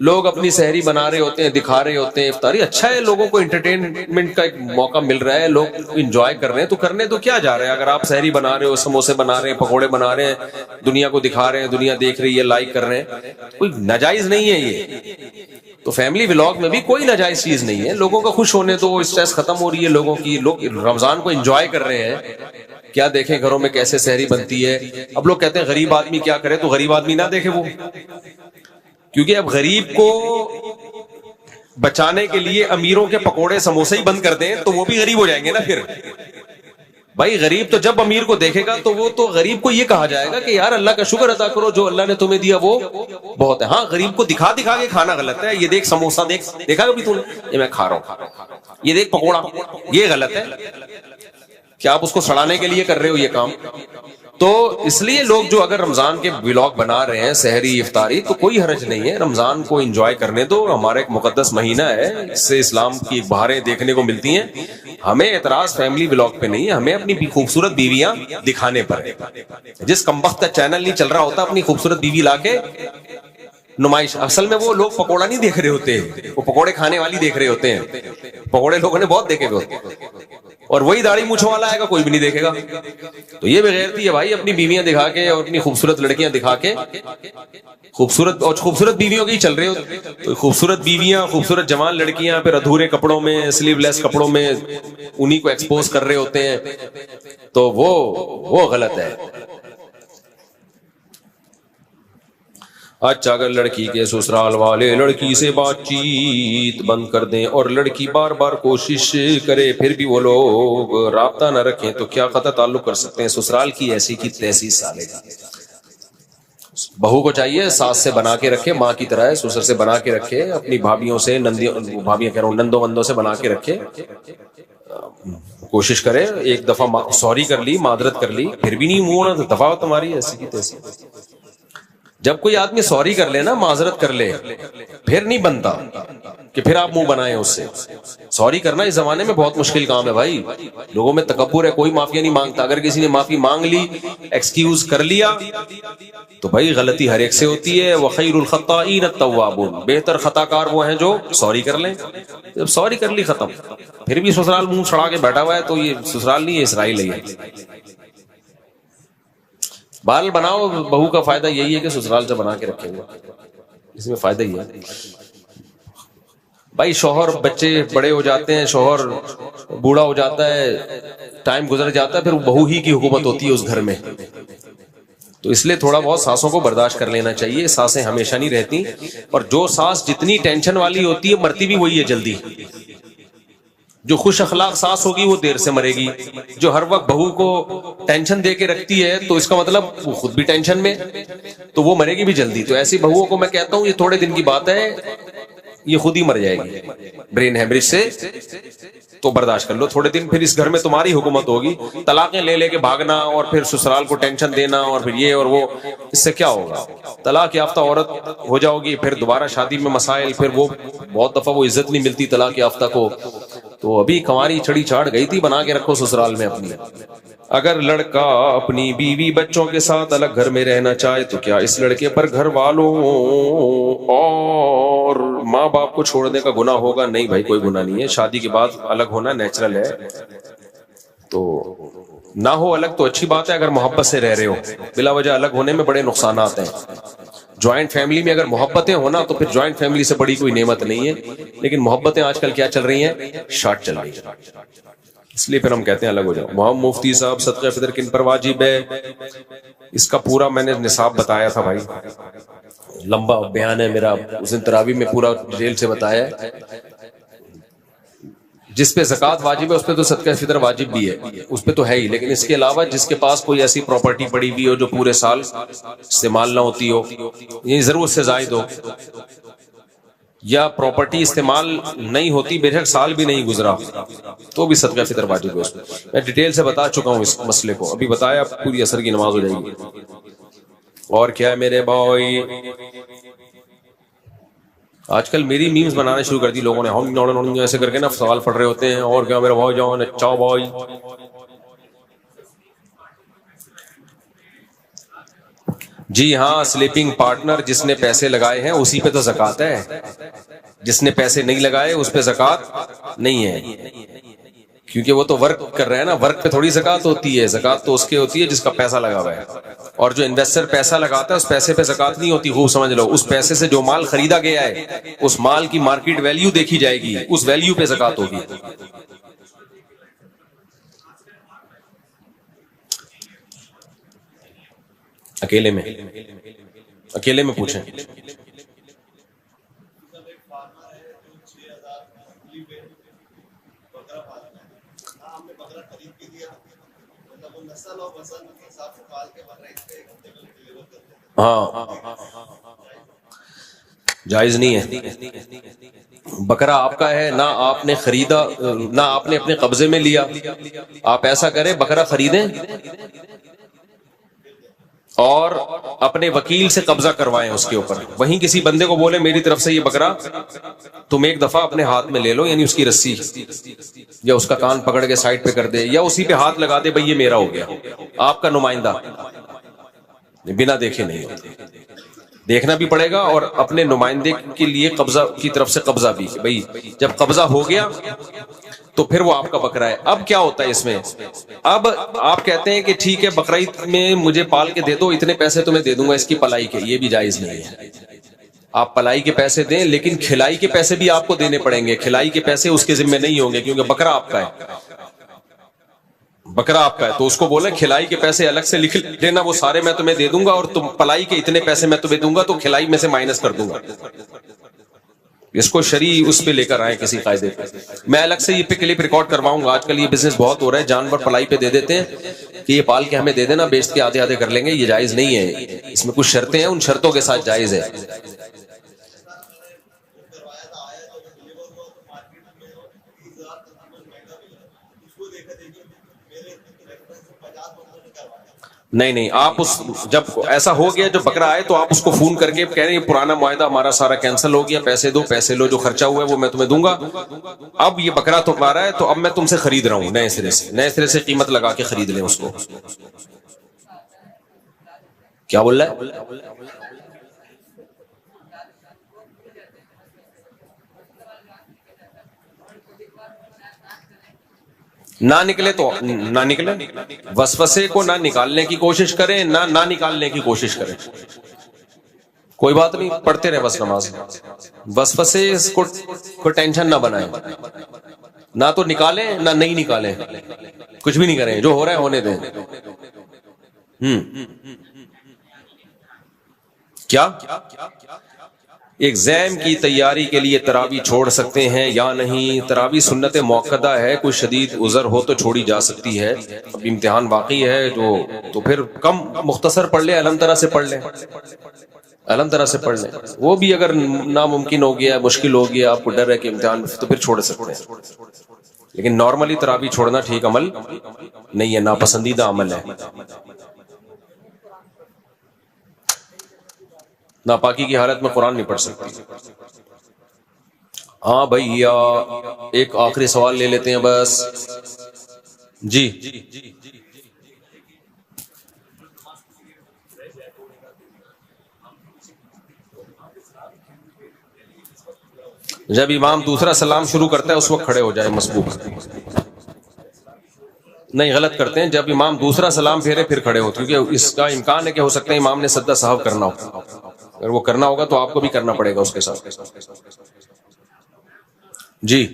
لوگ اپنی سحری بنا رہے ہوتے ہیں, دکھا رہے ہوتے ہیں افطاری. اچھا ہے, لوگوں کو انٹرٹینمنٹ کا ایک موقع مل رہا ہے, لوگ انجوائے کر رہے ہیں, تو کرنے تو کیا جا رہے ہیں. اگر آپ سحری بنا رہے ہو, سموسے بنا رہے ہیں, پکوڑے بنا رہے ہیں, دنیا کو دکھا رہے ہیں, دنیا دیکھ رہی ہے, لائک کر رہے ہیں, کوئی ناجائز نہیں ہے یہ. تو فیملی ولاگ میں بھی کوئی ناجائز چیز نہیں ہے. لوگوں کا خوش ہونے دو, اسٹریس ختم ہو رہی ہے لوگوں کی, لوگ رمضان کو انجوائے کر رہے ہیں. کیا دیکھیں گھروں میں کیسے سحری بنتی ہے. اب لوگ کہتے ہیں غریب آدمی کیا کرے, تو غریب آدمی نہ دیکھے وہ, کیونکہ اب غریب کو بچانے کے لیے امیروں کے پکوڑے سموسے ہی بند کر دیں تو وہ بھی غریب ہو جائیں گے نا. پھر بھائی غریب تو جب امیر کو دیکھے گا تو وہ تو غریب کو یہ کہا جائے گا کہ یار اللہ کا شکر ادا کرو, جو اللہ نے تمہیں دیا وہ بہت ہے. ہاں, غریب کو دکھا دکھا کے کھانا غلط ہے. یہ دیکھ سموسا, دیکھا کبھی تم نے, یہ میں کھا رہا ہوں, یہ دیکھ پکوڑا, یہ غلط ہے. کیا آپ اس کو سڑانے کے لیے کر رہے ہو یہ کام؟ تو اس لیے لوگ جو اگر رمضان کے ولاگ بنا رہے ہیں سحری افطاری, تو کوئی حرج نہیں ہے, رمضان کو انجوائے کرنے دو. ہمارا ایک مقدس مہینہ ہے, اس سے اسلام کی بہاریں دیکھنے کو ملتی ہیں. ہمیں اعتراض فیملی ولاگ پہ نہیں ہے, ہمیں اپنی خوبصورت بیویاں دکھانے پر ہے. جس کمبخت کا چینل نہیں چل رہا ہوتا اپنی خوبصورت بیوی لا کے نمائش, اصل میں وہ لوگ پکوڑا نہیں دیکھ رہے ہوتے, وہ پکوڑے کھانے والی دیکھ رہے ہوتے ہیں. پکوڑے لوگوں نے بہت دیکھے ہوتے ہیں, اور وہی داڑھی مونچھوں والا آئے گا, کوئی بھی نہیں دیکھے گا. تو یہ بغیرتی ہے بھائی, اپنی بیویاں دکھا کے اور اپنی خوبصورت لڑکیاں دکھا کے, خوبصورت بیویوں کی چل رہے ہو, تو خوبصورت بیویاں, خوبصورت جوان لڑکیاں پھر ادھورے کپڑوں میں, سلیو لیس کپڑوں میں انہی کو ایکسپوز کر رہے ہوتے ہیں, تو وہ غلط ہے. اچھا, اگر لڑکی کے سسرال والے لڑکی سے بات چیت بند کر دیں اور لڑکی بار بار کوشش کرے پھر بھی وہ لوگ رابطہ نہ رکھیں, تو کیا قطع تعلق کر سکتے ہیں؟ سسرال کی ایسی کی تیسی سالے کا. بہو کو چاہیے ساس سے بنا کے رکھے, ماں کی طرح ہے, سسر سے بنا کے رکھے, اپنی بھابھیوں سے, بھابھیاں کہہ رہا ہوں, نندوں وندوں سے بنا کے رکھے. کوشش کرے, ایک دفعہ سوری کر لی, معذرت کر لی, پھر بھی نہیں منہ ہونا, تو دفعہ تمہاری ایسی کی تیسی. جب کوئی آدمی سوری کر لے نا, معذرت کر لے, پھر نہیں بنتا کہ پھر آپ منہ بنائیں اس سے. سوری کرنا اس زمانے میں بہت مشکل کام ہے بھائی. لوگوں میں تکبر ہے, کوئی معافی نہیں مانگتا. اگر کسی نے معافی مانگ لی, ایکسکیوز کر لیا, تو بھائی غلطی ہر ایک سے ہوتی ہے. وخیر الخطائین التوابون, بہتر خطا کار وہ ہیں جو سوری کر لیں. جب سوری کر لی ختم. پھر بھی سسرال منہ چھڑا کے بیٹھا ہوا ہے, تو یہ سسرال نہیں ہے, اسرائیل ہے. بال بناؤ, بہو کا فائدہ یہی ہے کہ سسرال سے بنا کے رکھیں گے, اس میں فائدہ ہی ہے بھائی. شوہر, بچے بڑے ہو جاتے ہیں, شوہر بوڑھا ہو جاتا ہے, ٹائم گزر جاتا ہے, پھر بہو ہی کی حکومت ہوتی ہے اس گھر میں. تو اس لیے تھوڑا بہت ساسوں کو برداشت کر لینا چاہیے. ساسیں ہمیشہ نہیں رہتی, اور جو ساس جتنی ٹینشن والی ہوتی ہے مرتی بھی وہی ہے جلدی. جو خوش اخلاق ساس ہوگی وہ دیر سے مرے گی. جو ہر وقت بہو کو ٹینشن دے کے رکھتی ہے, تو اس کا مطلب وہ خود بھی ٹینشن میں, تو وہ مرے گی بھی جلدی. تو ایسی بہوؤں کو میں کہتا ہوں یہ تھوڑے دن کی بات ہے, یہ خود ہی مر جائے گی برین ہیمریج سے. تو برداشت کر لو تھوڑے دن, پھر اس گھر میں تمہاری حکومت ہوگی. طلاقیں لے لے کے بھاگنا اور پھر سسرال کو ٹینشن دینا اور پھر یہ اور وہ, اس سے کیا ہوگا؟ طلاق یافتہ عورت ہو جاؤ گی, پھر دوبارہ شادی میں مسائل, پھر وہ بہت دفعہ وہ عزت نہیں ملتی طلاق یافتہ کو. تو ابھی کنواری چھڑی چھاڑ گئی تھی, بنا کے رکھو سسرال میں اپنی. اگر لڑکا اپنی بیوی بچوں کے ساتھ الگ گھر میں رہنا چاہے, تو کیا اس لڑکے پر گھر والوں اور ماں باپ کو چھوڑنے کا گناہ ہوگا؟ نہیں بھائی, کوئی گناہ نہیں ہے. شادی کے بعد الگ ہونا نیچرل ہے, تو نہ ہو الگ تو اچھی بات ہے. اگر محبت سے رہ رہے ہو, بلا وجہ الگ ہونے میں بڑے نقصانات ہیں. جوائنٹ فیملی میں اگر محبتیں ہونا, تو پھر جوائنٹ فیملی سے بڑی کوئی نعمت نہیں ہے. لیکن محبتیں آج کل کیا چل رہی ہیں؟ شارٹ چل رہی ہیں. اس لیے پھر ہم کہتے ہیں الگ ہو جاؤ. محمد مفتی صاحب, صدقہ فطر کن پر واجب ہے؟ اس کا پورا میں نے نصاب بتایا تھا بھائی, لمبا بیان ہے میرا, اس دن تراویح میں پورا ڈیٹیل سے بتایا ہے. جس پہ زکوٰۃ واجب ہے اس پہ تو صدقہ فطر واجب بھی ہے, اس پہ تو ہے ہی. لیکن اس کے علاوہ جس کے پاس کوئی ایسی پراپرٹی پڑی ہوئی ہو جو پورے سال استعمال نہ ہوتی ہو, یعنی ضرورت سے زائد ہو, یا پراپرٹی استعمال نہیں ہوتی, بے شک سال بھی نہیں گزرا, تو بھی صدقہ فطر واجب ہے اس میں. میں ڈیٹیل سے بتا چکا ہوں اس مسئلے کو, ابھی بتایا, پوری عصر کی نماز ہو جائے گی. اور کیا ہے میرے بھائی, آج کل میری میمز بنانا شروع کر دی لوگوں نے, ہم ایسے کر کے نا سوال پڑھ رہے ہوتے ہیں. اور کیا میرے بھائی جان, اچھا بھائی. جی ہاں، سلیپنگ پارٹنر جس نے پیسے لگائے ہیں اسی پہ تو زکوٰۃ ہے، جس نے پیسے نہیں لگائے اس پہ زکوٰۃ نہیں ہے، کیونکہ وہ تو ورک کر رہے ہیں نا، ورک پہ تھوڑی زکوٰۃ ہوتی ہے، زکوٰۃ تو اس کے ہوتی ہے جس کا پیسہ لگا ہوا ہے، اور جو انویسٹر پیسہ لگاتا ہے اس پیسے پہ زکوٰۃ نہیں ہوتی، خوب سمجھ لو، اس پیسے سے جو مال خریدا گیا ہے اس مال کی مارکیٹ ویلیو دیکھی جائے گی، اس ویلیو پہ زکوٰۃ ہوگی۔ اکیلے میں پوچھیں۔ ہاں جائز نہیں ہے، بکرا آپ کا ہے، نہ آپ نے خریدا، نہ آپ نے اپنے قبضے میں لیا۔ آپ ایسا کریں، بکرا خریدیں اور اپنے وکیل سے قبضہ کروائیں اس کے اوپر، وہیں کسی بندے کو بولے میری طرف سے یہ بکرا تم ایک دفعہ اپنے ہاتھ میں لے لو، یعنی اس کی رسی یا اس کا کان پکڑ کے سائڈ پہ کر دے یا اسی پہ ہاتھ لگا دے، بھئی یہ میرا ہو گیا، آپ کا نمائندہ، بنا دیکھے نہیں ہوتے، دیکھنا بھی پڑے گا، اور اپنے نمائندے کے لیے قبضہ کی طرف سے قبضہ بھی، بھئی جب قبضہ ہو گیا تو پھر وہ آپ کا بکرا ہے۔ اب کیا ہوتا ہے اس میں، اب آپ کہتے ہیں کہ ٹھیک ہے بقرعید میں مجھے پال کے دے دو، اتنے پیسے تمہیں دے دوں گا اس کی پلائی کے، یہ بھی جائز نہیں ہے۔ آپ پلائی کے پیسے دیں لیکن کھلائی کے پیسے بھی آپ کو دینے پڑیں گے، کھلائی کے پیسے اس کے ذمہ نہیں ہوں گے کیونکہ بکرا آپ کا ہے، بکرا آپ کا ہے، تو اس کو بولیں کھلائی کے پیسے الگ سے لکھ لینا، وہ سارے میں تمہیں دے دوں گا، اور تم پلائی کے اتنے پیسے میں تمہیں دوں گا تو کھلائی میں سے مائنس کر دوں گا۔ اس کو شرعی اس پہ لے کر آئے کسی قاعدے پہ، میں الگ سے یہ پہ کلپ ریکارڈ کرواؤں گا۔ آج کل یہ بزنس بہت ہو رہا ہے، جانور پلائی پہ دے دیتے ہیں کہ یہ پال کے ہمیں دے دینا، بیچ کے آدھے آدھے کر لیں گے، یہ جائز نہیں ہے، اس میں کچھ شرطیں ہیں، ان شرطوں کے ساتھ جائز ہے۔ نہیں، آپ اس جب ایسا ہو گیا جب بکرا آئے تو آپ اس کو فون کر کے کہہ رہے ہیں یہ پرانا معاہدہ ہمارا سارا کینسل ہو گیا، پیسے دو، پیسے لو، جو خرچہ ہوا ہے وہ میں تمہیں دوں گا، اب یہ بکرا تمہارا ہے تو اب میں تم سے خرید رہا ہوں، نئے سرے سے قیمت لگا کے خرید لیں اس کو۔ کیا بول رہا ہے؟ نہ نکلے تو نہ نکلے، وسوسے کو نہ نکالنے کی کوشش کریں، نہ نکالنے کی کوشش کریں، کوئی بات نہیں، پڑھتے رہے بس نماز، وسوسے کو ٹینشن نہ بنائیں، نہ تو نکالیں نہ نہیں نکالیں، کچھ بھی نہیں کریں، جو ہو رہا ہے ہونے دیں۔ کیا ایگزام کی تیاری کے لیے تراویح چھوڑ سکتے ہیں یا نہیں؟ تراویح سنت موقدہ ہے، کوئی شدید عذر ہو تو چھوڑی جا سکتی ہے، اب امتحان باقی ہے تو پھر کم مختصر پڑھ لیں، علم طرح سے پڑھ لیں، علم طرح سے پڑھ لیں، وہ بھی اگر ناممکن ہو گیا، مشکل ہو گیا، آپ کو ڈر ہے کہ امتحان تو پھر چھوڑ سکتے ہیں، لیکن نارملی تراویح چھوڑنا ٹھیک عمل نہیں ہے، ناپسندیدہ عمل ہے۔ ناپاکی کی حالت میں قرآن نہیں پڑھ سکتی۔ ہاں بھائی، ایک آخری سوال لے لیتے ہیں بس۔ جی جب امام دوسرا سلام شروع کرتا ہے اس وقت کھڑے ہو جائے مسبوق، نہیں غلط کرتے ہیں، جب امام دوسرا سلام پھیرے پھر کھڑے ہو، کیونکہ اس کا امکان ہے کہ ہو سکتا ہے امام نے سجدہ سہو کرنا ہو، اگر وہ کرنا ہوگا تو آپ کو بھی کرنا پڑے گا اس کے ساتھ۔ جی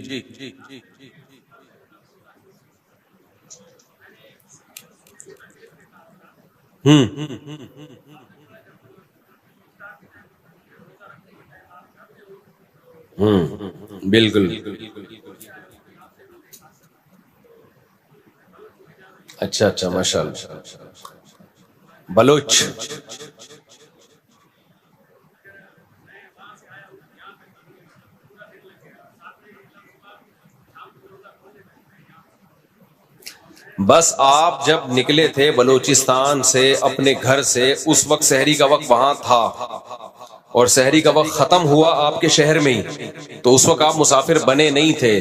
بالکل، اچھا ماشاء اللہ۔ بلوچ بس آپ جب نکلے تھے بلوچستان سے اپنے گھر سے، اس وقت سحری کا وقت وہاں تھا اور سحری کا وقت ختم ہوا آپ کے شہر میں ہی، تو اس وقت آپ مسافر بنے نہیں تھے،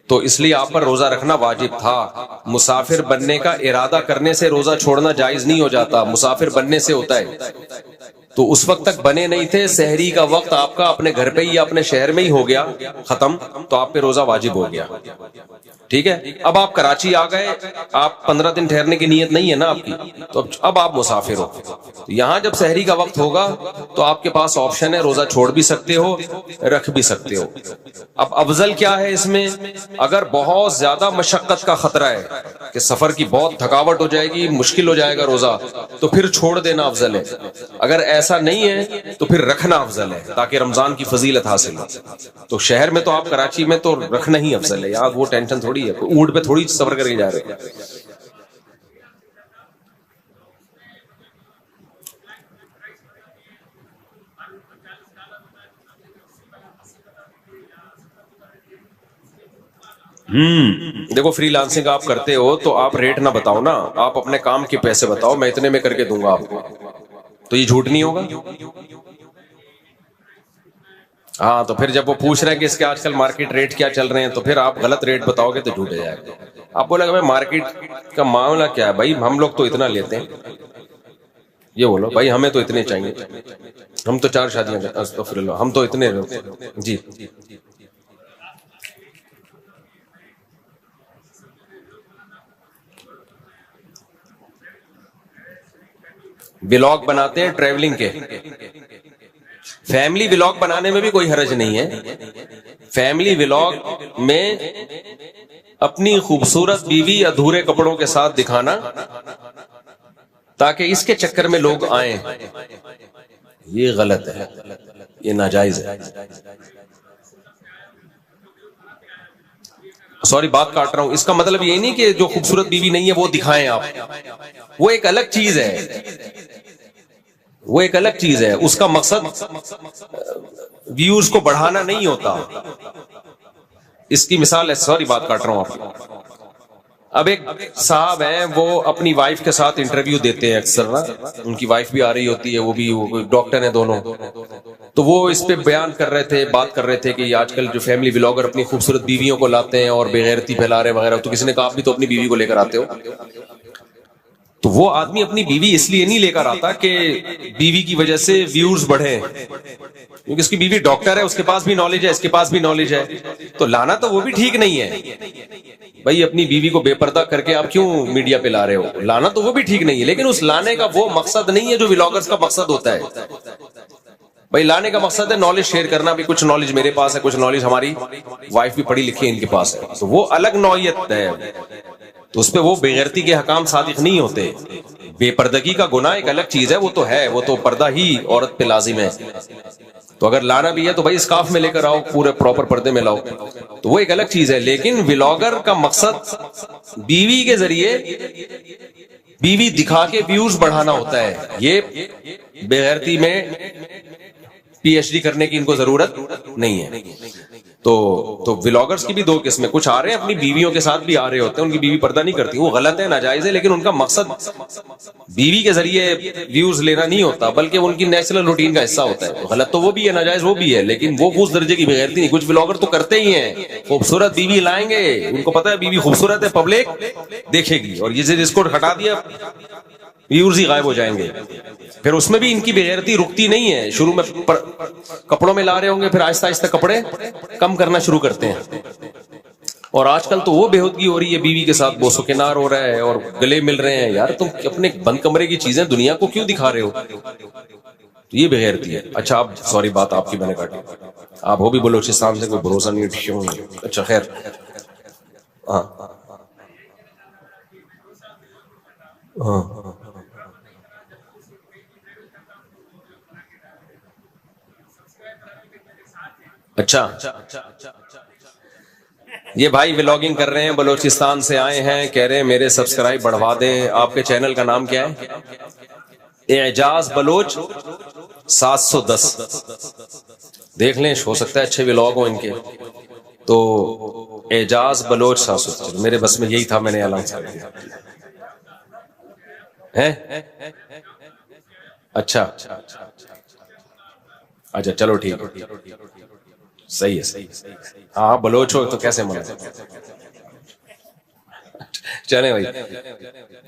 تو اس لیے آپ پر روزہ رکھنا واجب تھا۔ مسافر بننے کا ارادہ کرنے سے روزہ چھوڑنا جائز نہیں ہو جاتا, مسافر بننے سے ہوتا ہے. تو اس وقت تک بنے نہیں تھے, سحری کا وقت آپ کا اپنے گھر پہ ہی یا اپنے شہر میں ہی ہو گیا ختم, تو آپ پہ روزہ واجب ہو گیا. ٹھیک ہے, اب آپ کراچی آ گئے, آپ 15 دن ٹھہرنے کی نیت نہیں ہے نا آپ کی, تو اب آپ مسافر ہو. یہاں جب سحری کا وقت ہوگا تو آپ کے پاس آپشن ہے, روزہ چھوڑ بھی سکتے ہو, رکھ بھی سکتے ہو. اب افضل کیا ہے اس میں, اگر بہت زیادہ مشقت کا خطرہ ہے کہ سفر کی بہت تھکاوٹ ہو جائے گی, مشکل ہو جائے گا روزہ, تو پھر چھوڑ دینا افضل ہے. اگر ایسا نہیں ہے تو پھر رکھنا افضل ہے تاکہ رمضان کی فضیلت حاصل ہو. تو شہر میں تو آپ کراچی میں تو رکھنا ہی افضل ہے, یار وہ ٹینشن تھوڑی ہے, اونٹ پہ تھوڑی سفر کر کے جا رہے ہیں. دیکھو فری لانسنگ آپ کرتے ہو تو آپ ریٹ نہ بتاؤ نا, آپ اپنے کام کے پیسے بتاؤ, میں اتنے میں کر کے دوں گا آپ کو, تو یہ جھوٹ نہیں ہوگا. ہاں تو پھر جب وہ پوچھ رہے ہیں کہ اس کے آج کل مارکیٹ ریٹ کیا چل رہے ہیں, تو پھر آپ غلط ریٹ بتاؤ گے تو جھوٹ ہو جائے گا. آپ بولے کہ مارکیٹ کا معاملہ کیا ہے بھائی, ہم لوگ تو اتنا لیتے ہیں, یہ بولو بھائی ہمیں تو اتنے چاہیے, ہم تو 4 شادیاں, استغفر اللہ, ہم تو اتنے. جی ولاگ بناتے ہیں ٹریولنگ کے, فیملی ولاگ بنانے میں بھی کوئی حرج نہیں ہے. فیملی ولاگ میں اپنی خوبصورت بیوی ادھورے کپڑوں کے ساتھ دکھانا تاکہ اس کے چکر میں لوگ آئیں, یہ غلط ہے, یہ ناجائز ہے. سوری بات کاٹ رہا ہوں, اس کا مطلب یہ نہیں کہ جو خوبصورت بیوی نہیں ہے وہ دکھائیں آپ, وہ ایک الگ چیز ہے, وہ ایک الگ چیز ہے. اس کا مقصد ویوز کو بڑھانا نہیں ہوتا. اس کی مثال ہے, سوری بات کاٹ رہا ہوں آپ کو. اب ایک صاحب ہیں, وہ اپنی وائف کے ساتھ انٹرویو دیتے ہیں اکثر نا, ان کی وائف بھی آ رہی ہوتی ہے, وہ بھی ڈاکٹر ہیں دونوں, تو وہ اس پہ بیان کر رہے تھے, بات کر رہے تھے کہ آج کل جو فیملی ولاگر اپنی خوبصورت بیویوں کو لاتے ہیں اور بے غیرتی پھیلا رہے وغیرہ. تو کسی نے کہا آپ بھی تو اپنی بیوی کو لے کر آتے ہو. تو وہ آدمی اپنی بیوی اس لیے نہیں لے کر آتا کہ بیوی کی وجہ سے ویوز بڑھے, کیونکہ اس کی بیوی ڈاکٹر ہے, اس کے پاس بھی نالج ہے, اس کے پاس بھی نالج ہے. تو لانا تو وہ بھی ٹھیک نہیں ہے بھائی, اپنی بیوی کو بے پردہ کر کے آپ کیوں میڈیا پہ لا رہے ہو, لانا تو وہ بھی ٹھیک نہیں ہے. لیکن اس لانے کا وہ مقصد نہیں ہے جو ولاگرز کا مقصد ہوتا ہے. بھائی لانے کا مقصد ہے نالج شیئر کرنا, بھی کچھ نالج میرے پاس ہے, کچھ نالج ہماری وائف بھی پڑھی لکھی ہے ان کے پاس ہے, تو وہ الگ نوعیت ہے. تو اس پہ وہ بے غیرتی کے حکام صادق نہیں ہوتے. بے پردگی کا گناہ ایک الگ چیز ہے, وہ تو ہے, وہ تو پردہ ہی عورت پہ لازم ہے. تو اگر لانا بھی ہے تو بھائی اسکارف میں لے کر آؤ, پورے پراپر پردے میں لاؤ, تو وہ ایک الگ چیز ہے. لیکن ولاگر کا مقصد بیوی کے ذریعے بیوی دکھا کے ویوز بڑھانا ہوتا ہے. یہ بے غیرتی میں پی ایچ ڈی کرنے کی ان کو ضرورت نہیں ہے. تو ولاگرز کی بھی 2 قسمیں, کچھ آ رہے ہیں اپنی بیویوں کے ساتھ بھی آ رہے ہوتے ہیں, ان کی بیوی پردہ نہیں کرتی, وہ غلط ہے, ناجائز ہے. لیکن ان کا مقصد بیوی کے ذریعے ویوز لینا نہیں ہوتا, بلکہ ان کی نیچرل روٹین کا حصہ ہوتا ہے. غلط تو وہ بھی ہے, ناجائز وہ بھی ہے, لیکن وہ اس درجے کی بے غیرتی نہیں. کچھ ولاگر تو کرتے ہی ہیں, خوبصورت بیوی لائیں گے, ان کو پتا ہے بیوی خوبصورت ہے, پبلک دیکھے گی, اور یہ جس کو ہٹا دیا ویورز ہی غائب ہو جائیں گے. پھر اس میں بھی ان کی بے غیرتی رکتی نہیں ہے. شروع میں کپڑوں میں لا رہے ہوں گے, پھر آہستہ آہستہ کپڑے کم کرنا شروع کرتے ہیں. اور آج کل تو وہ بےہودگی ہو رہی ہے, بیوی کے ساتھ بوسو کنار ہو رہا ہے اور گلے مل رہے ہیں. یار تم اپنے بند کمرے کی چیزیں دنیا کو کیوں دکھا رہے ہو, تو یہ بے غیرتی ہے. اچھا آپ, سوری بات آپ کی میں نے کاٹی, آپ ہو بھی بلوچستان سے, کوئی بھروسہ نہیں. اچھا خیر, ہاں ہاں اچھا, یہ بھائی ولاگنگ کر رہے ہیں, بلوچستان سے آئے ہیں, کہہ رہے ہیں میرے سبسکرائب بڑھوا دیں. آپ کے چینل کا نام کیا ہے؟ اعجاز بلوچ 710. دیکھ لیں, ہو سکتا ہے اچھے ولاگ ہوں ان کے. تو اعجاز بلوچ 710, میرے بس میں یہی تھا, میں نے اعلان کر دیا. اچھا اچھا چلو ٹھیک ہے, صحیح ہے. ہاں بلوچ ہو تو کیسے منع, چلیں بھائی,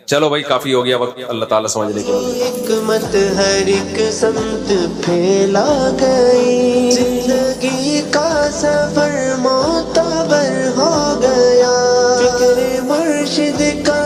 چلو بھائی کافی ہو گیا وقت, اللہ تعالیٰ سمجھنے کے لیے. حکمت ہر ایک سمت پھیلا گئی, زندگی کا سفر معتبر ہو گیا, فکر مرشد کا